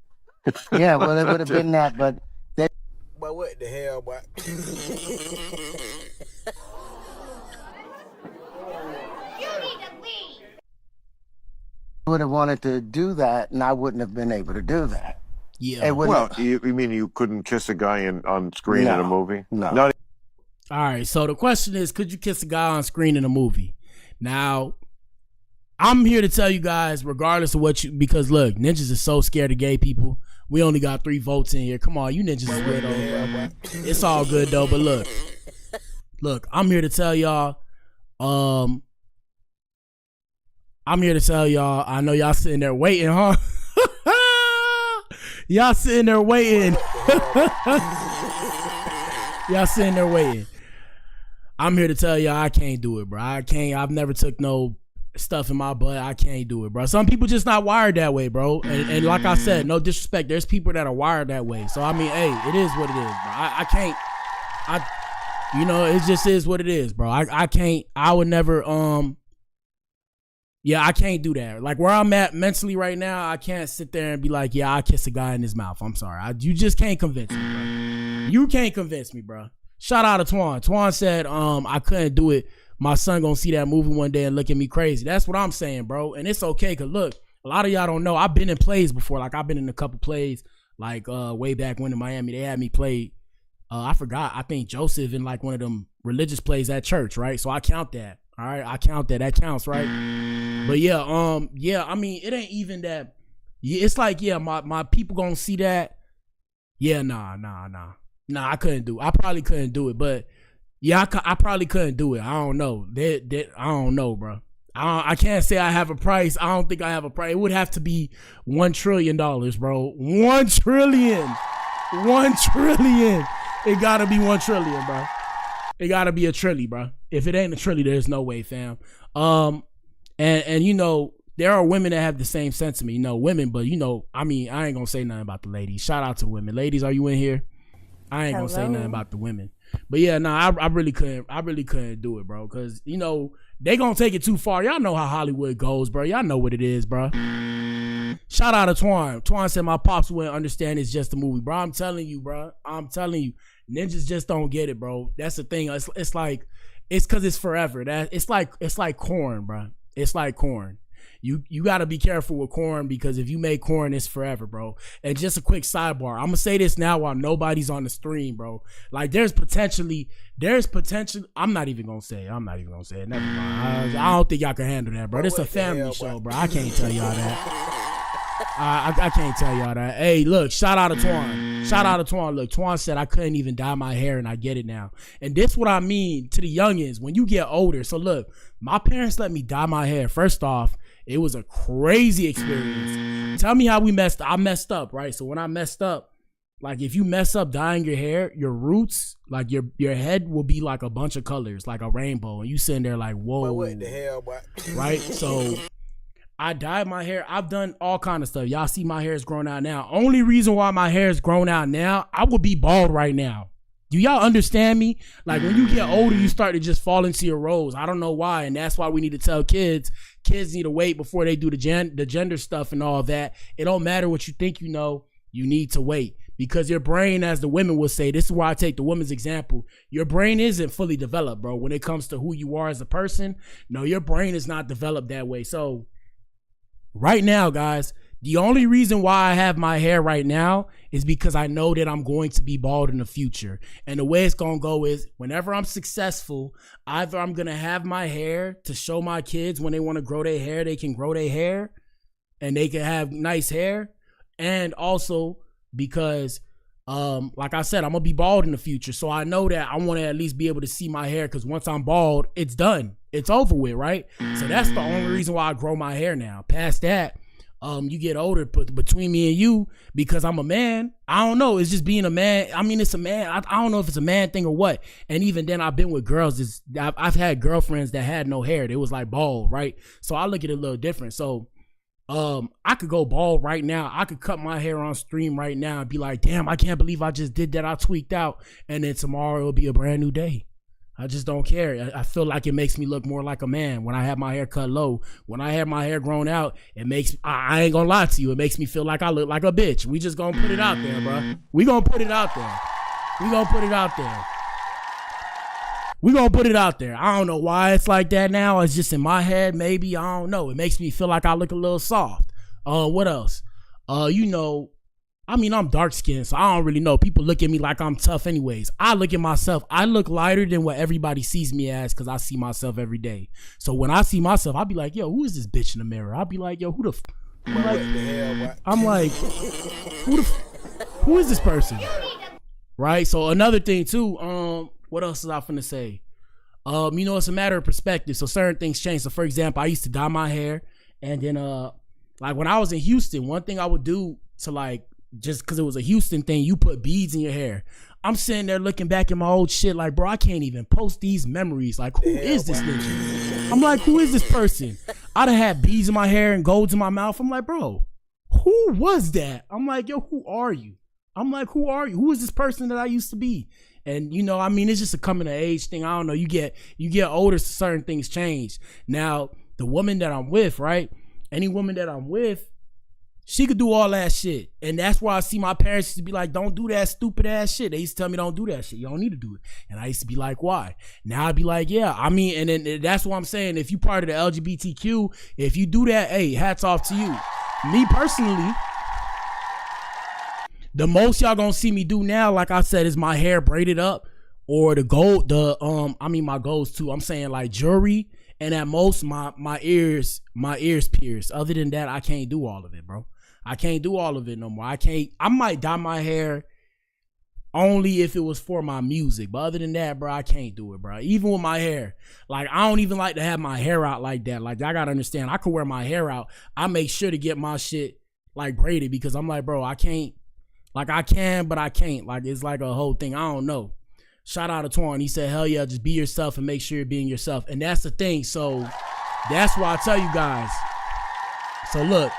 Yeah, well, it would have been that, but they. But what the hell, boy? Would have wanted to do that, and I wouldn't have been able to do that. Yeah. Well, you mean you couldn't kiss a guy on screen in a movie? No. Not. All right. So the question is, could you kiss a guy on screen in a movie? Now, I'm here to tell you guys, regardless of because look, ninjas is so scared of gay people. We only got 3 votes in here. Come on, you ninjas is weirdos, bro. It's all good though. But look, I'm here to tell y'all. I know y'all sitting there waiting, huh? Y'all sitting there waiting. Y'all sitting there waiting. I'm here to tell y'all I can't do it, bro. I can't. I've never took no stuff in my butt. I can't do it, bro. Some people just not wired that way, bro. And like I said, no disrespect. There's people that are wired that way. So I mean, hey, it is what it is, bro. I can't. You know, it just is what it is, bro. I can't. I would never. Yeah, I can't do that. Like where I'm at mentally right now, I can't sit there and be like, yeah, I kiss a guy in his mouth. I'm sorry. You just can't convince me, bro. You can't convince me, bro. Shout out to Twan. Twan said, I couldn't do it. My son gonna see that movie one day and look at me crazy. That's what I'm saying, bro. And it's okay, cause look, a lot of y'all don't know. I've been in plays before. Like I've been in a couple plays, like way back when in Miami, they had me play. I forgot. I think Joseph in like one of them religious plays at church, right? So I count that. All right, I count that. That counts, right? But yeah, yeah. I mean, it ain't even that. Yeah, it's like, yeah, my people gonna see that. Yeah, nah. I couldn't do it. I probably couldn't do it, but yeah, I probably couldn't do it. I don't know. I don't know, bro. I can't say I have a price. I don't think I have a price. It would have to be $1 trillion, bro. 1 trillion. 1 trillion. It gotta be 1 trillion, bro. It gotta be a trilly, bro. If it ain't a trilly, there's no way, fam. And you know, there are women that have the same sentiment, you know, women, but you know, I mean, I ain't gonna say nothing about the ladies. Shout out to women. Ladies, are you in here? I ain't gonna say nothing about the women. But yeah, no, I really couldn't do it, bro. Cause you know, they gonna take it too far. Y'all know how Hollywood goes, bro. Y'all know what it is, bro. Shout out to Twan. Twan said my pops wouldn't understand it's just a movie, bro. I'm telling you, bro. I'm telling you. Ninjas just don't get it, bro. That's the thing. It's like, it's cause it's forever. It's like corn, bro. It's like corn. You got to be careful with corn because if you make corn, it's forever, bro. And just a quick sidebar. I'm going to say this now while nobody's on the stream, bro. Like there's potential. I'm not even going to say it. Never mind. I don't think y'all can handle that, bro. It's a family show, bro. I can't tell y'all that. I can't tell y'all that. Hey, look, shout out to Twan. Look, Twan said I couldn't even dye my hair and I get it now. And this what I mean to the youngins when you get older. So look, my parents let me dye my hair. First off, it was a crazy experience. Tell me how I messed up, right? So when I messed up, like if you mess up dyeing your hair, your roots, like your head will be like a bunch of colors, like a rainbow. And you sitting there like, whoa. What the hell, boy? Right? So I dyed my hair. I've done all kind of stuff. Y'all see my hair is grown out now. Only reason why my hair is grown out now, I would be bald right now. Do y'all understand me? Like when you get older, you start to just fall into your roles. I don't know why. And that's why we need to tell kids need to wait before they do the gender stuff and all that. It don't matter what you think you know. You need to wait because your brain, as the women will say, this is why I take the women's example. Your brain isn't fully developed, bro. When it comes to who you are as a person, no, your brain is not developed that way. So right now, guys, the only reason why I have my hair right now is because I know that I'm going to be bald in the future. And the way it's going to go is whenever I'm successful, either I'm going to have my hair to show my kids when they want to grow their hair, they can grow their hair and they can have nice hair. And also because, like I said, I'm going to be bald in the future. So I know that I want to at least be able to see my hair because once I'm bald, it's done. It's over with, right? So that's the only reason why I grow my hair now. Past that, you get older, but between me and you, because I'm a man, I don't know. It's just being a man. I mean, it's a man. I don't know if it's a man thing or what. And even then, I've been with girls. I've had girlfriends that had no hair. They was like bald, right? So I look at it a little different. So I could go bald right now. I could cut my hair on stream right now and be like, damn, I can't believe I just did that. I tweaked out. And then tomorrow it'll be a brand new day. I just don't care. I feel like it makes me look more like a man when I have my hair cut low. When I have my hair grown out, it makes, I ain't gonna lie to you, it makes me feel like I look like a bitch. We just gonna put it out there, bro. We gonna put it out there. We gonna put it out there. We gonna put it out there. I don't know why it's like that now. It's just in my head, maybe. I don't know. It makes me feel like I look a little soft. What else? You know, I mean, I'm dark skinned, so I don't really know. People look at me like I'm tough anyways. I look at myself, I look lighter than what everybody sees me as because I see myself every day. So when I see myself, I'll be like, yo, who is this bitch in the mirror? I'll be like, yo, who the I'm like, who is this person? Right? So another thing too, what else is I finna say? You know, it's a matter of perspective. So certain things change. So for example, I used to dye my hair and then like when I was in Houston, one thing I would do to like just because it was a Houston thing, you put beads in your hair. I'm sitting there looking back at my old shit like, bro, I can't even post these memories. Like, who is this nigga? I'm like, who is this person? I done had beads in my hair and golds in my mouth. I'm like, bro, who was that? I'm like, yo, who are you? I'm like, who are you? Who is this person that I used to be? And, you know, I mean, it's just a coming of age thing. I don't know. You get older, certain things change. Now, the woman that I'm with, right? Any woman that I'm with, she could do all that shit. And that's why I see my parents used to be like, don't do that stupid ass shit. They used to tell me, don't do that shit. You don't need to do it. And I used to be like, why? Now I'd be like, yeah. I mean, and then that's what I'm saying. If you part of the LGBTQ, if you do that, hey, hats off to you. Me personally, the most y'all gonna see me do now, like I said, is my hair braided up or the gold, my golds too. I'm saying like jewelry, and at most my ears pierced. Other than that, I can't do all of it, bro. I can't do all of it no more. I might dye my hair only if it was for my music. But other than that, bro, I can't do it, bro. Even with my hair. Like, I don't even like to have my hair out like that. Like, I gotta understand, I could wear my hair out. I make sure to get my shit, like, braided because I'm like, bro, I can't. Like, I can, but I can't. Like, it's like a whole thing. I don't know. Shout out to Torn. He said, hell yeah, just be yourself and make sure you're being yourself. And that's the thing. So, that's why I tell you guys. So, look.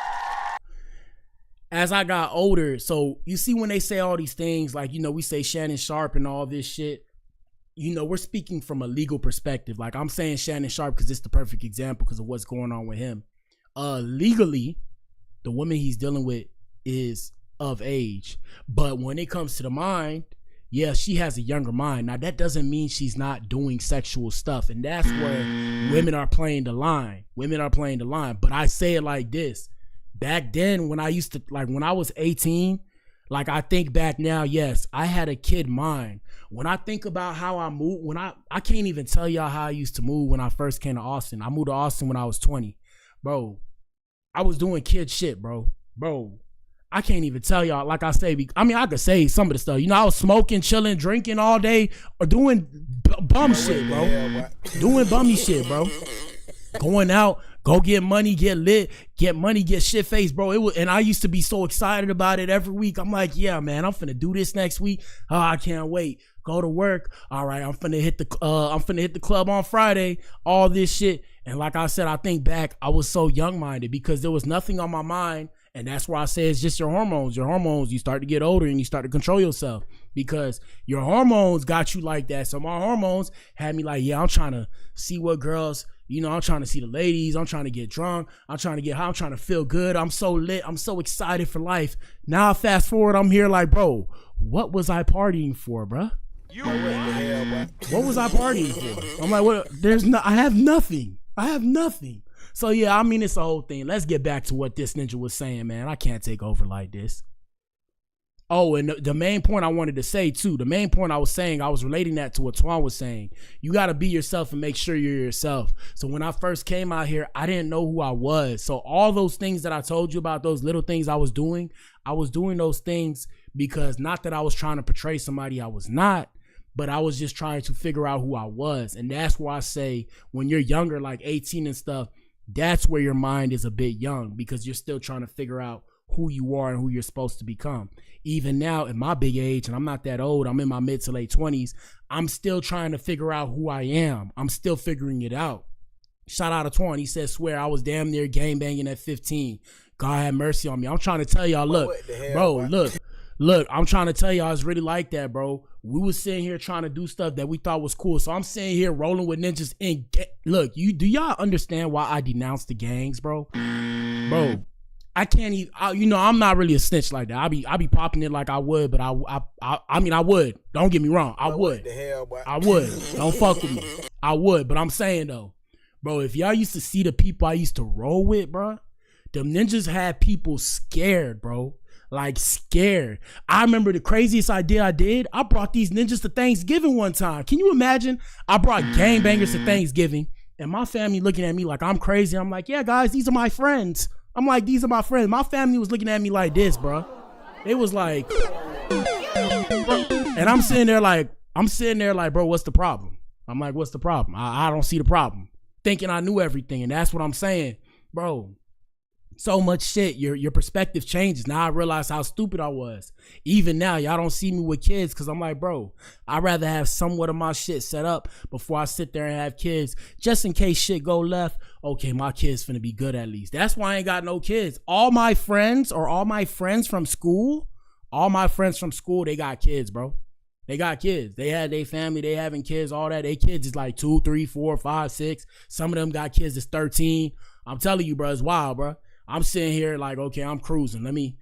As I got older, so you see when they say all these things, like, you know, we say Shannon Sharp and all this shit, you know, we're speaking from a legal perspective. Like, I'm saying Shannon Sharp because it's the perfect example because of what's going on with him. Legally, the woman he's dealing with is of age. But when it comes to the mind, yeah, she has a younger mind. Now, that doesn't mean she's not doing sexual stuff. And that's where women are playing the line. Women are playing the line. But I say it like this. Back then, when I used to, like, when I was 18, like, I think back now, yes, I had a kid mind. When I think about how I moved, I can't even tell y'all how I used to move when I first came to Austin. I moved to Austin when I was 20. Bro, I was doing kid shit, bro. I can't even tell y'all, like I say, I could say some of the stuff. You know, I was smoking, chilling, drinking all day, or doing bum shit, bro. Doing bummy shit, bro. Going out, go get money, get lit, get money, get shit faced, bro. And I used to be so excited about it every week. I'm like, yeah, man, I'm finna do this next week. Oh, I can't wait. Go to work. All right, I'm finna hit the club on Friday. All this shit. And like I said, I think back, I was so young-minded because there was nothing on my mind. And that's why I say it's just your hormones. Your hormones, you start to get older and you start to control yourself because your hormones got you like that. So my hormones had me like, yeah, I'm trying to see what girls, you know, I'm trying to see the ladies. I'm trying to get drunk. I'm trying to get high. I'm trying to feel good. I'm so lit. I'm so excited for life. Now, fast forward, I'm here like, bro, what was I partying for, bro? What was I partying for? I'm like, what? I have nothing. So, yeah, I mean, it's a whole thing. Let's get back to what this ninja was saying, man. I can't take over like this. Oh, and the main point I wanted to say, too, the main point I was saying, I was relating that to what Twan was saying. You got to be yourself and make sure you're yourself. So when I first came out here, I didn't know who I was. So all those things that I told you about, those little things I was doing those things because not that I was trying to portray somebody I was not, but I was just trying to figure out who I was. And that's why I say when you're younger, like 18 and stuff, that's where your mind is a bit young because you're still trying to figure out who you are and who you're supposed to become. Even now in my big age, and I'm not that old, I'm in my mid to late 20s, I'm still trying to figure out who I am. I'm still figuring it out. Shout out to Twan. He said, swear I was damn near gang banging at 15. God have mercy on me. I'm trying to tell y'all, look, bro, look, I'm trying to tell y'all it's really like that, bro. We was sitting here trying to do stuff that we thought was cool. So I'm sitting here rolling with ninjas and look, do y'all understand why I denounced the gangs, bro? Bro, I can't even, I'm not really a snitch like that. I be popping it like I would, but I would. Don't get me wrong. I would. I would. Don't fuck with me. I would. But I'm saying though, bro, if y'all used to see the people I used to roll with, bro, them ninjas had people scared, bro. Like scared. I remember the craziest idea I did. I brought these ninjas to Thanksgiving one time. Can you imagine? I brought gangbangers to Thanksgiving and my family looking at me like I'm crazy. I'm like, yeah, guys, these are my friends. I'm like, these are my friends. My family was looking at me like this, bro. It was like, and I'm sitting there like, bro, what's the problem? I'm like, what's the problem? I don't see the problem. Thinking I knew everything. And that's what I'm saying, bro. so much shit, your perspective changes. Now I realize how stupid I was. Even now, y'all don't see me with kids because I'm like, bro, I'd rather have somewhat of my shit set up before I sit there and have kids, just in case shit go left. Okay, my kid's finna be good at least. That's why I ain't got no kids. All my friends from school, they got kids, bro. They got kids. They had their family. They having kids, all that. They kids is like 2, 3, 4, 5, 6. Some of them got kids that's 13. I'm telling you, bro, it's wild, bro. I'm sitting here like, okay, I'm cruising. Let me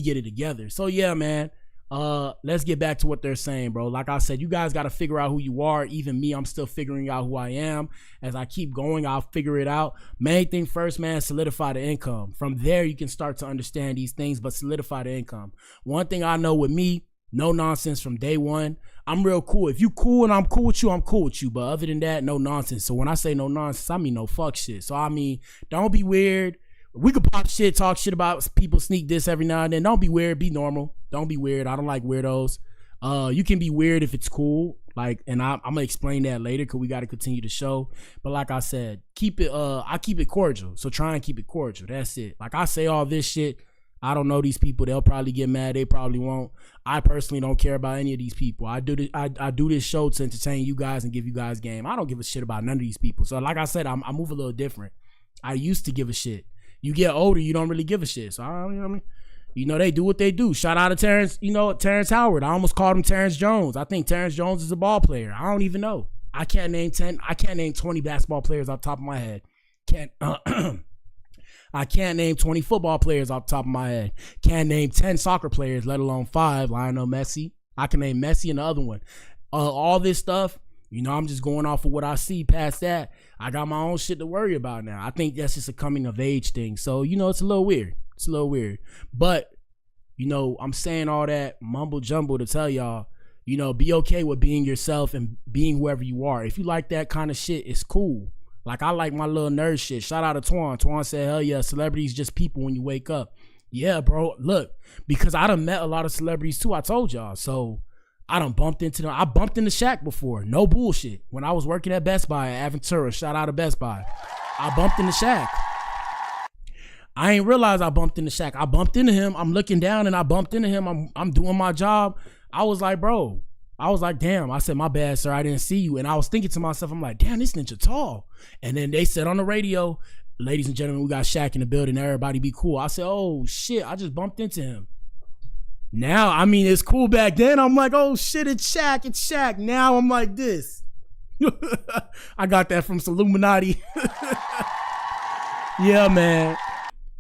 get it together. So yeah, man. Let's get back to what they're saying, bro. Like I said, you guys got to figure out who you are. Even me, I'm still figuring out who I am. As I keep going, I'll figure it out. Main thing first, man, solidify the income. From there, you can start to understand these things, but solidify the income. One thing I know with me, no nonsense from day one. I'm real cool. If you cool and I'm cool with you, I'm cool with you. But other than that, no nonsense. So when I say no nonsense, I mean no fuck shit. So I mean, don't be weird. We could pop shit, talk shit about people, sneak this every now and then. Don't be weird. Be normal. Don't be weird. I don't like weirdos. You can be weird if it's cool. Like, and I'm gonna explain that later because we got to continue the show. But like I said, keep it. I keep it cordial. So try and keep it cordial. That's it. Like I say all this shit. I don't know these people. They'll probably get mad. They probably won't. I personally don't care about any of these people. I do this show to entertain you guys and give you guys game. I don't give a shit about none of these people. So like I said, I move a little different. I used to give a shit. You get older, you don't really give a shit. So, you know what I mean? You know, they do what they do. Shout out to Terrence Howard. I almost called him Terrence Jones. I think Terrence Jones is a ball player. I don't even know. I can't name 20 basketball players off the top of my head. I can't name 20 football players off the top of my head. Can't name 10 soccer players, let alone 5. Lionel Messi. I can name Messi and the other one. All this stuff, you know, I'm just going off of what I see. Past that, I got my own shit to worry about now. I think that's just a coming of age thing. So, you know, it's a little weird. But, you know, I'm saying all that mumble jumble to tell y'all, you know, be okay with being yourself and being whoever you are. If you like that kind of shit, it's cool. Like, I like my little nerd shit. Shout out to Twan. Twan said, hell yeah, celebrities just people when you wake up. Yeah, bro. Look, because I done met a lot of celebrities too, I told y'all. So I done bumped into them. I bumped into Shaq before. No bullshit. When I was working at Best Buy at Aventura, shout out to Best Buy. I bumped into Shaq. I ain't realize I bumped into Shaq. I bumped into him. I'm looking down and I bumped into him. I'm doing my job. I was like, bro. I was like, damn. I said, my bad, sir. I didn't see you. And I was thinking to myself, I'm like, damn, this ninja tall. And then they said on the radio, ladies and gentlemen, we got Shaq in the building. Everybody be cool. I said, oh, shit. I just bumped into him. Now, I mean, it's cool back then. I'm like, oh, shit, it's Shaq. It's Shaq. Now I'm like this. I got that from some Illuminati. Yeah, man.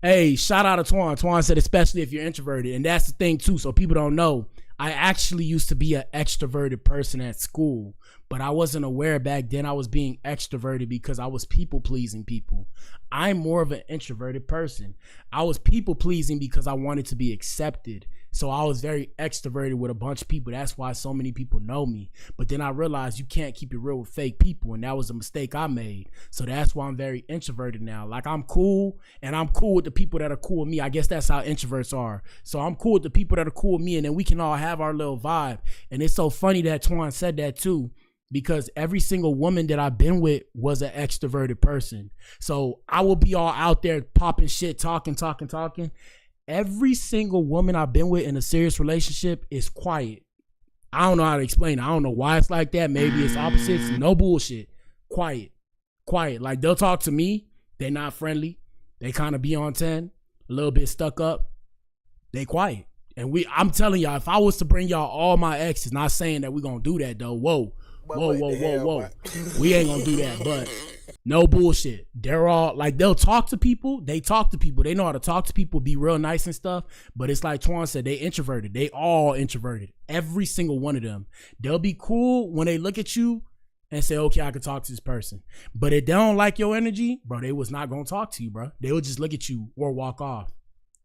Hey, shout out to Twan. Twan said, especially if you're introverted. And that's the thing, too. So people don't know. I actually used to be an extroverted person at school, but I wasn't aware back then I was being extroverted because I was people-pleasing people. I'm more of an introverted person. I was people-pleasing because I wanted to be accepted. So I was very extroverted with a bunch of people. That's why so many people know me. But then I realized you can't keep it real with fake people, and that was a mistake I made. So that's why I'm very introverted now. Like, I'm cool, and I'm cool with the people that are cool with me. I guess that's how introverts are. So I'm cool with the people that are cool with me, and then we can all have our little vibe. And it's so funny that Twan said that too, because every single woman that I've been with was an extroverted person. So I will be all out there popping shit, talking. Every single woman I've been with in a serious relationship is quiet. I don't know how to explain it. I don't know why it's like that. Maybe it's opposites. No bullshit. Quiet. Like, they'll talk to me. They're not friendly. They kind of be on 10. A little bit stuck up. They quiet. And I'm telling y'all, if I was to bring y'all all my exes, not saying that we're going to do that, though. Whoa. We ain't going to do that, but no bullshit. They're all, like, they'll talk to people. They talk to people. They know how to talk to people, be real nice and stuff. But it's like Twan said, they introverted. They all introverted. Every single one of them. They'll be cool when they look at you and say, okay, I can talk to this person. But if they don't like your energy, bro, they was not going to talk to you, bro. They would just look at you or walk off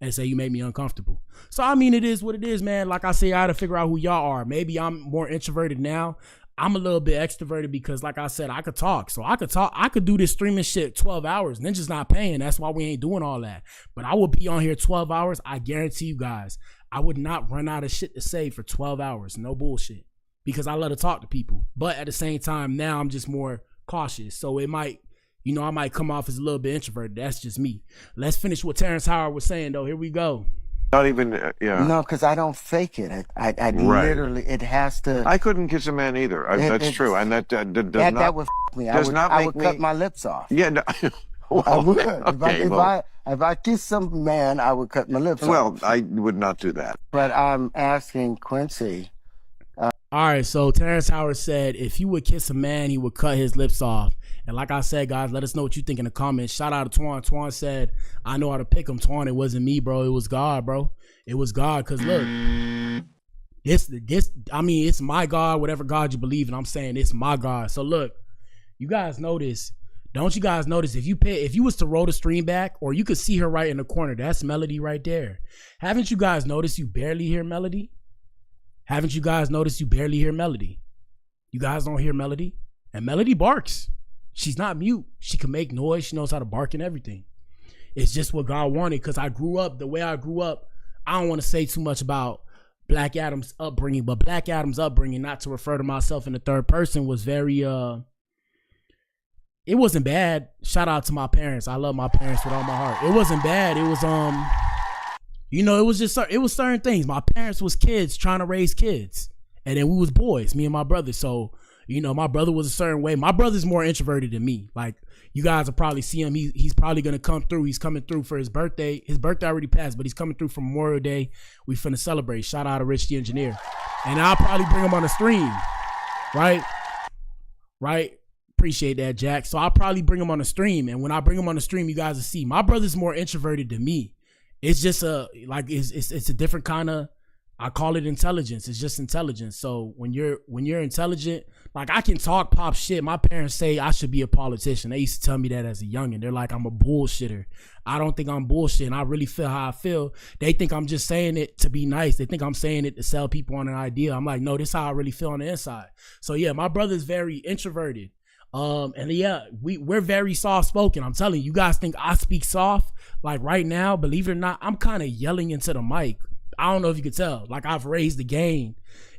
and say, you made me uncomfortable. So, I mean, it is what it is, man. Like I say, I had to figure out who y'all are. Maybe I'm more introverted now. I'm a little bit extroverted because, like I said, I could talk. So I could do this streaming shit 12 hours. Ninja's not paying. That's why we ain't doing all that. But I would be on here 12 hours. I guarantee you guys, I would not run out of shit to say for 12 hours. No bullshit. Because I love to talk to people. But at the same time, now I'm just more cautious. So it might you know, I might come off as a little bit introverted. That's just me. Let's finish what Terrence Howard was saying, though. Here we go. Not even, No, because I don't fake it. I Right. literally, it has to. I couldn't kiss a man either. That's true, and that does not. That would f me. I would cut my lips off. Yeah, no. Well, I would. okay, if I kiss some man, I would cut my lips off. Well, I would not do that. But I'm asking Quincy. All right, so Terrence Howard said if he would kiss a man, he would cut his lips off. And like I said, guys, let us know what you think in the comments. Shout out to Twan. Twan said, I know how to pick him. Twan, it wasn't me, bro. It was God, bro. It was God. Because look, it's my God, whatever God you believe in. I'm saying it's my God. So look, you guys notice. Don't you guys notice if you was to roll the stream back, or you could see her right in the corner, that's Melody right there. Haven't you guys noticed you barely hear Melody? Haven't you guys noticed you barely hear Melody? You guys don't hear Melody? And Melody barks. She's not mute. She can make noise. She knows how to bark and everything. It's just what God wanted, because I grew up the way I grew up. I don't want to say too much about Black Adam's upbringing, but Black Adam's upbringing, not to refer to myself in the third person, was very it wasn't bad. Shout out to my parents. I love my parents with all my heart. It wasn't bad. It was you know, it was just certain things. My parents was kids trying to raise kids, and then we was boys, me and my brother. So, you know, my brother was a certain way. My brother's more introverted than me. Like, you guys will probably see him. He's probably gonna come through. He's coming through for his birthday. His birthday already passed, but he's coming through for Memorial Day. We finna celebrate. Shout out to Rich the Engineer, and I'll probably bring him on the stream. Right. Appreciate that, Jack. So I'll probably bring him on the stream, and when I bring him on the stream, you guys will see my brother's more introverted than me. It's just it's a different kind of, I call it intelligence. It's just intelligence. So when you're intelligent, like, I can talk pop shit. My parents say I should be a politician. They used to tell me that as a youngin'. They're like, I'm a bullshitter. I don't think I'm bullshitting. I really feel how I feel. They think I'm just saying it to be nice. They think I'm saying it to sell people on an idea. I'm like, no, this is how I really feel on the inside. So yeah, my brother's very introverted. And yeah, we're very soft spoken. I'm telling you, you guys think I speak soft. Like right now, believe it or not, I'm kind of yelling into the mic. I don't know if you could tell. Like, I've raised the gain.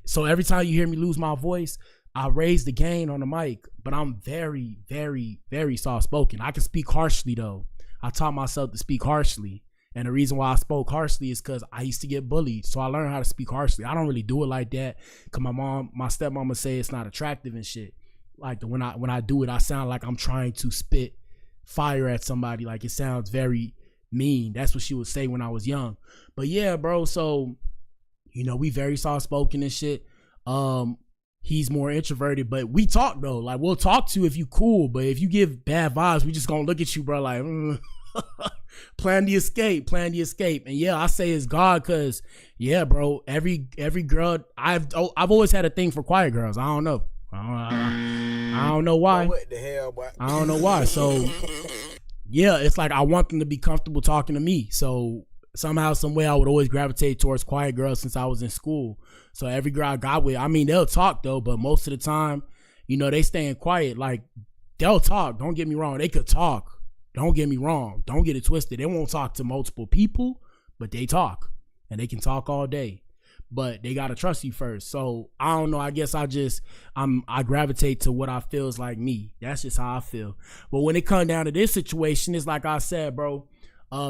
So every time you hear me lose my voice, I raise the gain on the mic. But I'm very, very, very soft spoken. I can speak harshly though. I taught myself to speak harshly. And the reason why I spoke harshly is because I used to get bullied. So I learned how to speak harshly. I don't really do it like that, because my stepmama say it's not attractive and shit. Like, when I do it, I sound like I'm trying to spit fire at somebody. Like, it sounds very mean. That's what she would say when I was young. But yeah, bro, so, you know, we very soft spoken and shit. He's more introverted, but we talk though. Like, we'll talk to you if you cool, but if you give bad vibes, we just gonna look at you, bro, like plan the escape. And yeah, I say it's God, because yeah, bro, every girl, I've always had a thing for quiet girls. I don't know. I don't know why. What the hell, boy? I don't know why. So yeah, it's like I want them to be comfortable talking to me. So somehow, some way, I would always gravitate towards quiet girls since I was in school. So every girl I got with, I mean, they'll talk though, but most of the time, you know, they staying quiet. Like, they'll talk. Don't get me wrong. They could talk. Don't get me wrong. Don't get it twisted. They won't talk to multiple people, but they talk, and they can talk all day. But they gotta trust you first. So I don't know. I guess I gravitate to what I feel is like me. That's just how I feel. But when it comes down to this situation, it's like I said, bro.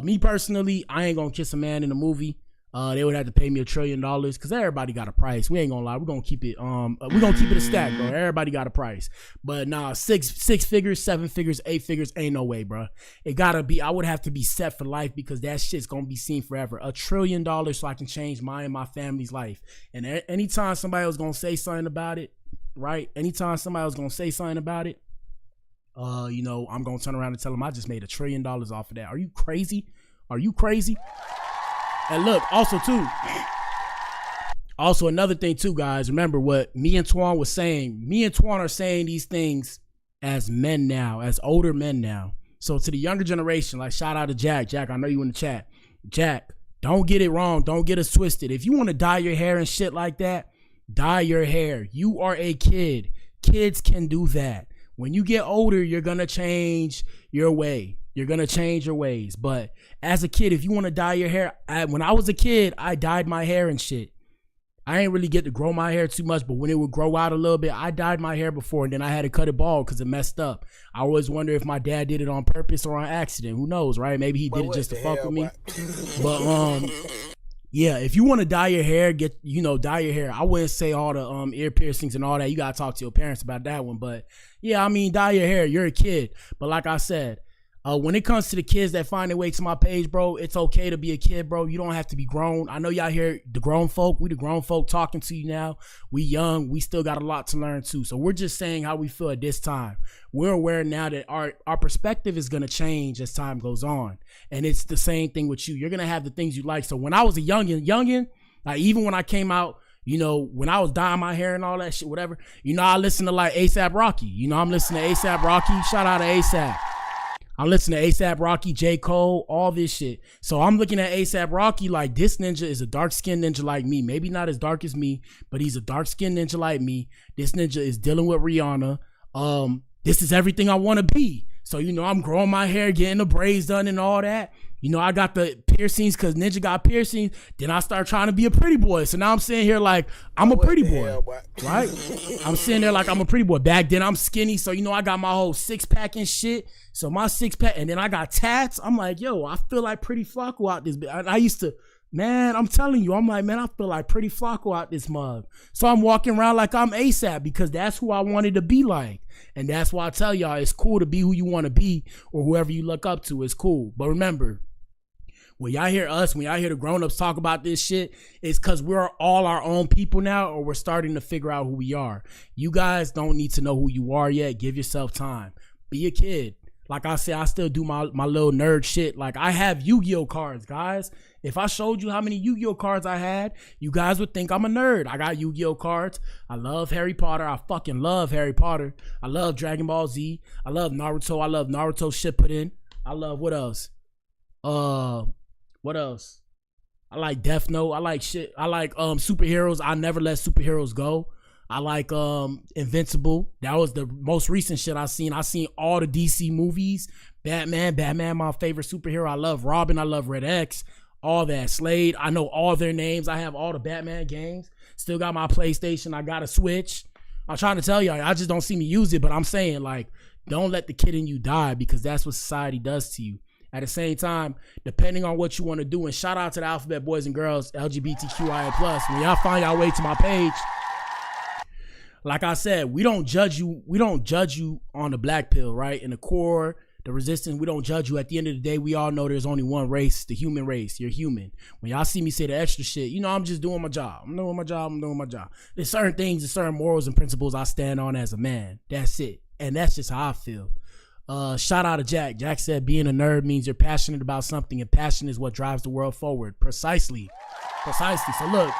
Me personally, I ain't gonna kiss a man in a movie. They would have to pay me $1 trillion, because everybody got a price. We ain't gonna lie. We're gonna keep it. We're gonna keep it a stack, bro. Everybody got a price. But nah, six figures, 7 figures, 8 figures, ain't no way, bro. It gotta be. I would have to be set for life, because that shit's gonna be seen forever. $1 trillion, so I can change mine and my family's life. And anytime somebody was gonna say something about it, right? Anytime somebody was gonna say something about it, you know, I'm gonna turn around and tell them I just made $1 trillion off of that. Are you crazy? Are you crazy? And look, also another thing too, guys, remember what me and Twan was saying. Me and Twan are saying these things as men now, as older men now. So to the younger generation, like, shout out to Jack. Jack, I know you in the chat. Jack, don't get it wrong. Don't get us twisted. If you want to dye your hair and shit like that, dye your hair. You are a kid. Kids can do that. When you get older, you're going to change your way. You're going to change your ways. But as a kid, if you want to dye your hair, when I was a kid, I dyed my hair and shit. I ain't really get to grow my hair too much, but when it would grow out a little bit, I dyed my hair before and then I had to cut it bald because it messed up. I always wonder if my dad did it on purpose or on accident. Who knows, right? Maybe he did it just to fuck with me. But yeah, if you want to dye your hair, dye your hair. I wouldn't say all the ear piercings and all that. You gotta talk to your parents about that one. But yeah, I mean, dye your hair. You're a kid. But like I said, when it comes to the kids that find their way to my page, bro, it's okay to be a kid, bro. You don't have to be grown. I know y'all hear the grown folk. We the grown folk talking to you now. We young. We still got a lot to learn too. So we're just saying how we feel at this time. We're aware now that our perspective is going to change as time goes on. And it's the same thing with you. You're going to have the things you like. So when I was a youngin', like even when I came out, when I was dyeing my hair and all that shit, whatever, I listened to like A$AP Rocky. I'm listening to A$AP Rocky. Shout out to A$AP. I'm listening to A$AP Rocky, J. Cole, all this shit. So I'm looking at A$AP Rocky like this ninja is a dark-skinned ninja like me. Maybe not as dark as me, but he's a dark-skinned ninja like me. This ninja is dealing with Rihanna. This is everything I want to be. So, I'm growing my hair, getting the braids done and all that. I got the piercings because Ninja got piercings. Then I started trying to be a pretty boy. So now I'm sitting here like I'm a pretty boy, right? I'm sitting there like I'm a pretty boy. Back then I'm skinny. So, I got my whole six-pack and shit. So my six-pack, and then I got tats. I'm like, yo, I feel like Pretty Flacco out this. I used to, man, I'm telling you, I'm like, man, I feel like Pretty Flacco out this mug. So I'm walking around like I'm A$AP because that's who I wanted to be like. And that's why I tell y'all it's cool to be who you want to be or whoever you look up to. It's cool. But remember, when y'all hear the grown-ups talk about this shit, it's because we're all our own people now, or we're starting to figure out who we are. You guys don't need to know who you are yet. Give yourself time. Be a kid. Like I said, I still do my little nerd shit. Like I have Yu-Gi-Oh cards, guys. If I showed you how many Yu-Gi-Oh cards I had, you guys would think I'm a nerd. I got Yu-Gi-Oh cards. I love Harry Potter. I fucking love Harry Potter. I love Dragon Ball Z. I love Naruto. I love Naruto Shippuden. I love what else? What else? I like Death Note. I like shit. I like superheroes. I never let superheroes go. I like Invincible. That was the most recent shit I seen. I seen all the DC movies. Batman, my favorite superhero. I love Robin. I love Red X. All that. Slade. I know all their names. I have all the Batman games. Still got my PlayStation. I got a Switch. I'm trying to tell y'all. I just don't see me use it. But I'm saying, like, don't let the kid in you die because that's what society does to you. At the same time, depending on what you want to do, and shout out to the Alphabet Boys and Girls, LGBTQIA+. When y'all find y'all way to my page, like I said, we don't judge you. We don't judge you on the black pill, right? In the core, the resistance, we don't judge you. At the end of the day, we all know there's only one race, the human race. You're human. When y'all see me say the extra shit, I'm just doing my job. I'm doing my job. There's certain things and certain morals and principles I stand on as a man. That's it. And that's just how I feel. Shout out to Jack. Jack said being a nerd means you're passionate about something, and passion is what drives the world forward. Precisely. So look.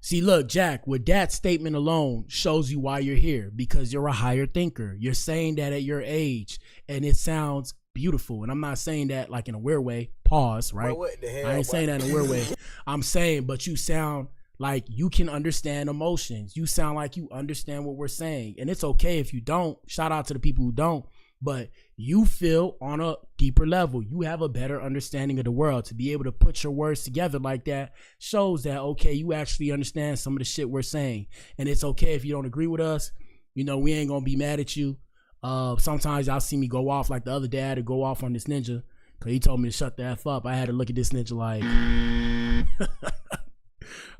See, look, Jack, with that statement alone shows you why you're here, because you're a higher thinker. You're saying that at your age, and it sounds beautiful. And I'm not saying that like in a weird way. Pause, right? What the hell, I ain't saying that in a weird way. I'm saying, but you sound like you can understand emotions. You sound like you understand what we're saying. And it's okay if you don't. Shout out to the people who don't. But you feel on a deeper level. You have a better understanding of the world. To be able to put your words together like that shows that, okay, you actually understand some of the shit we're saying. And it's okay if you don't agree with us. We ain't going to be mad at you. Sometimes y'all see me go off, like the other day I had to go off on this ninja because he told me to shut the F up. I had to look at this ninja like...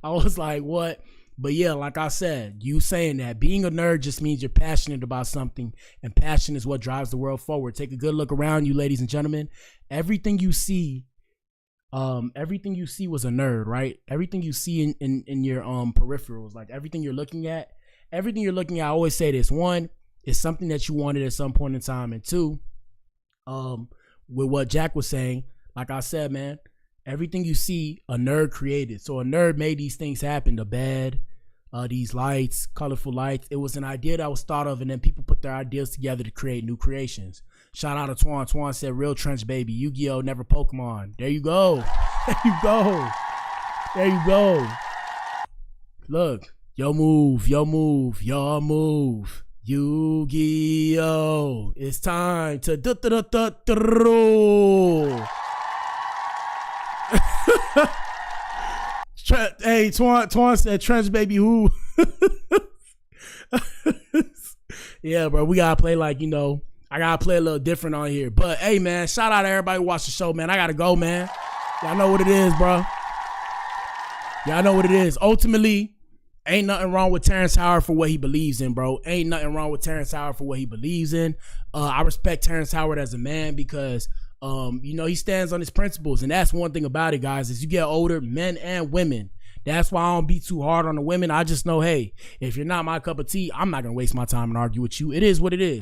I was like, what? But yeah, like I said, you saying that being a nerd just means you're passionate about something, and passion is what drives the world forward. Take a good look around you, ladies and gentlemen. Everything you see was a nerd, right? Everything you see in your peripherals, like everything you're looking at, I always say this: one, is something that you wanted at some point in time, and two, with what Jack was saying, like I said, man, everything you see, a nerd created. So a nerd made these things happen. The bed, these lights, colorful lights. It was an idea that was thought of, and then people put their ideas together to create new creations. Shout out to Twan. Twan said, real trench baby. Yu-Gi-Oh, never Pokemon. There you go. There you go. Look, your move. Yu-Gi-Oh, it's time to Hey, Twan said Trench baby who? Yeah, bro, we gotta play like, I gotta play a little different on here. But hey, man, shout out to everybody who watched the show, man. I gotta go, man. Y'all know what it is, bro. Y'all know what it is. Ultimately, ain't nothing wrong with Terrence Howard for what he believes in, bro. Ain't nothing wrong with Terrence Howard for what he believes in. I respect Terrence Howard as a man because, he stands on his principles. And that's one thing about it, guys. As you get older, men and women, that's why I don't be too hard on the women. I just know, hey, if you're not my cup of tea, I'm not going to waste my time and argue with you. It is what it is.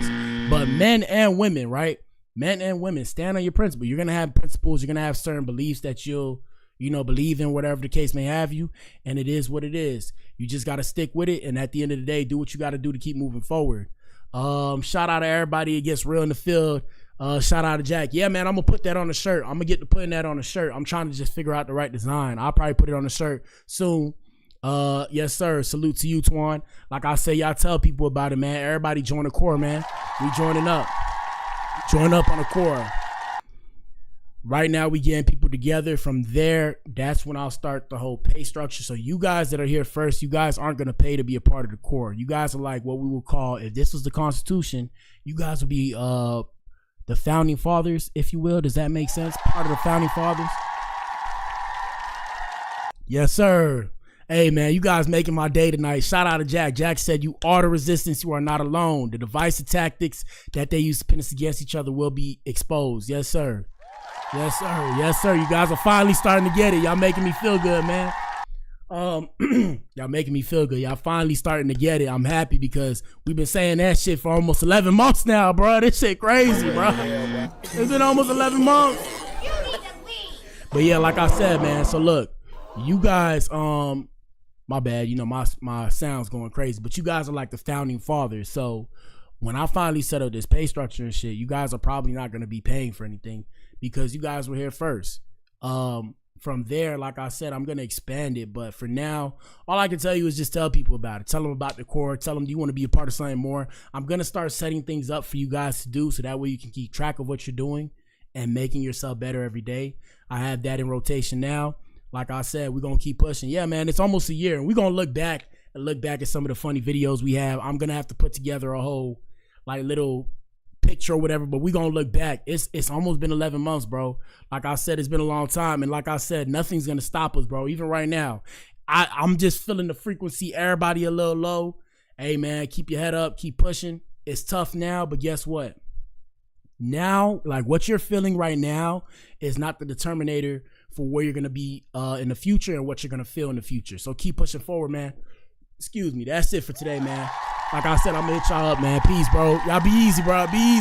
But men and women, right? Men and women, stand on your principle. You're going to have principles. You're going to have certain beliefs that you'll, believe in, whatever the case may have you. And it is what it is. You just got to stick with it. And at the end of the day, do what you got to do to keep moving forward. Shout out to everybody. It gets real in the field. Shout out to Jack. Yeah, man, I'm going to put that on the shirt. I'm going to get to putting that on the shirt. I'm trying to just figure out the right design. I'll probably put it on the shirt soon. Yes, sir. Salute to you, Twan. Like I say, y'all tell people about it, man. Everybody join the core, man. We joining up. Join up on the core. Right now, we getting people together. From there, that's when I'll start the whole pay structure. So you guys that are here first, you guys aren't going to pay to be a part of the core. You guys are like what we would call, if this was the Constitution, you guys would be the founding fathers, if you will. Does that make sense? Part of the founding fathers. Yes, sir. Hey, man, you guys making my day tonight. Shout out to Jack. Jack said, you are the resistance. You are not alone. The divisive tactics that they use to pin us against each other will be exposed. Yes, sir. Yes, sir. Yes, sir. You guys are finally starting to get it. Y'all making me feel good, man. Y'all making me feel good. Y'all finally starting to get it. I'm happy because we've been saying that shit for almost 11 months now, bro. This shit crazy, bro. It's been almost 11 months. But yeah, like I said, man. So look, you guys, my bad. My sound's going crazy, but you guys are like the founding fathers. So when I finally set up this pay structure and shit, you guys are probably not going to be paying for anything because you guys were here first. From there, like I said, I'm going to expand it. But for now, all I can tell you is just tell people about it. Tell them about the core. Tell them, do you want to be a part of something more? I'm going to start setting things up for you guys to do so that way you can keep track of what you're doing and making yourself better every day. I have that in rotation now. Like I said, we're going to keep pushing. Yeah, man, it's almost a year. And we're going to look back at some of the funny videos we have. I'm going to have to put together a whole little picture or whatever, but we're gonna look back. It's almost been 11 months, bro. Like I said, it's been a long time, and like I said, nothing's gonna stop us, bro. Even right now, I'm just feeling the frequency, everybody a little low. Hey, man, keep your head up, keep pushing. It's tough now, but guess what? Now, like what you're feeling right now is not the determinator for where you're gonna be in the future and what you're gonna feel in the future. So keep pushing forward, man. Excuse me. That's it for today, man. Like I said, I'm gonna hit y'all up, man. Peace, bro. Y'all be easy, bro. Be easy.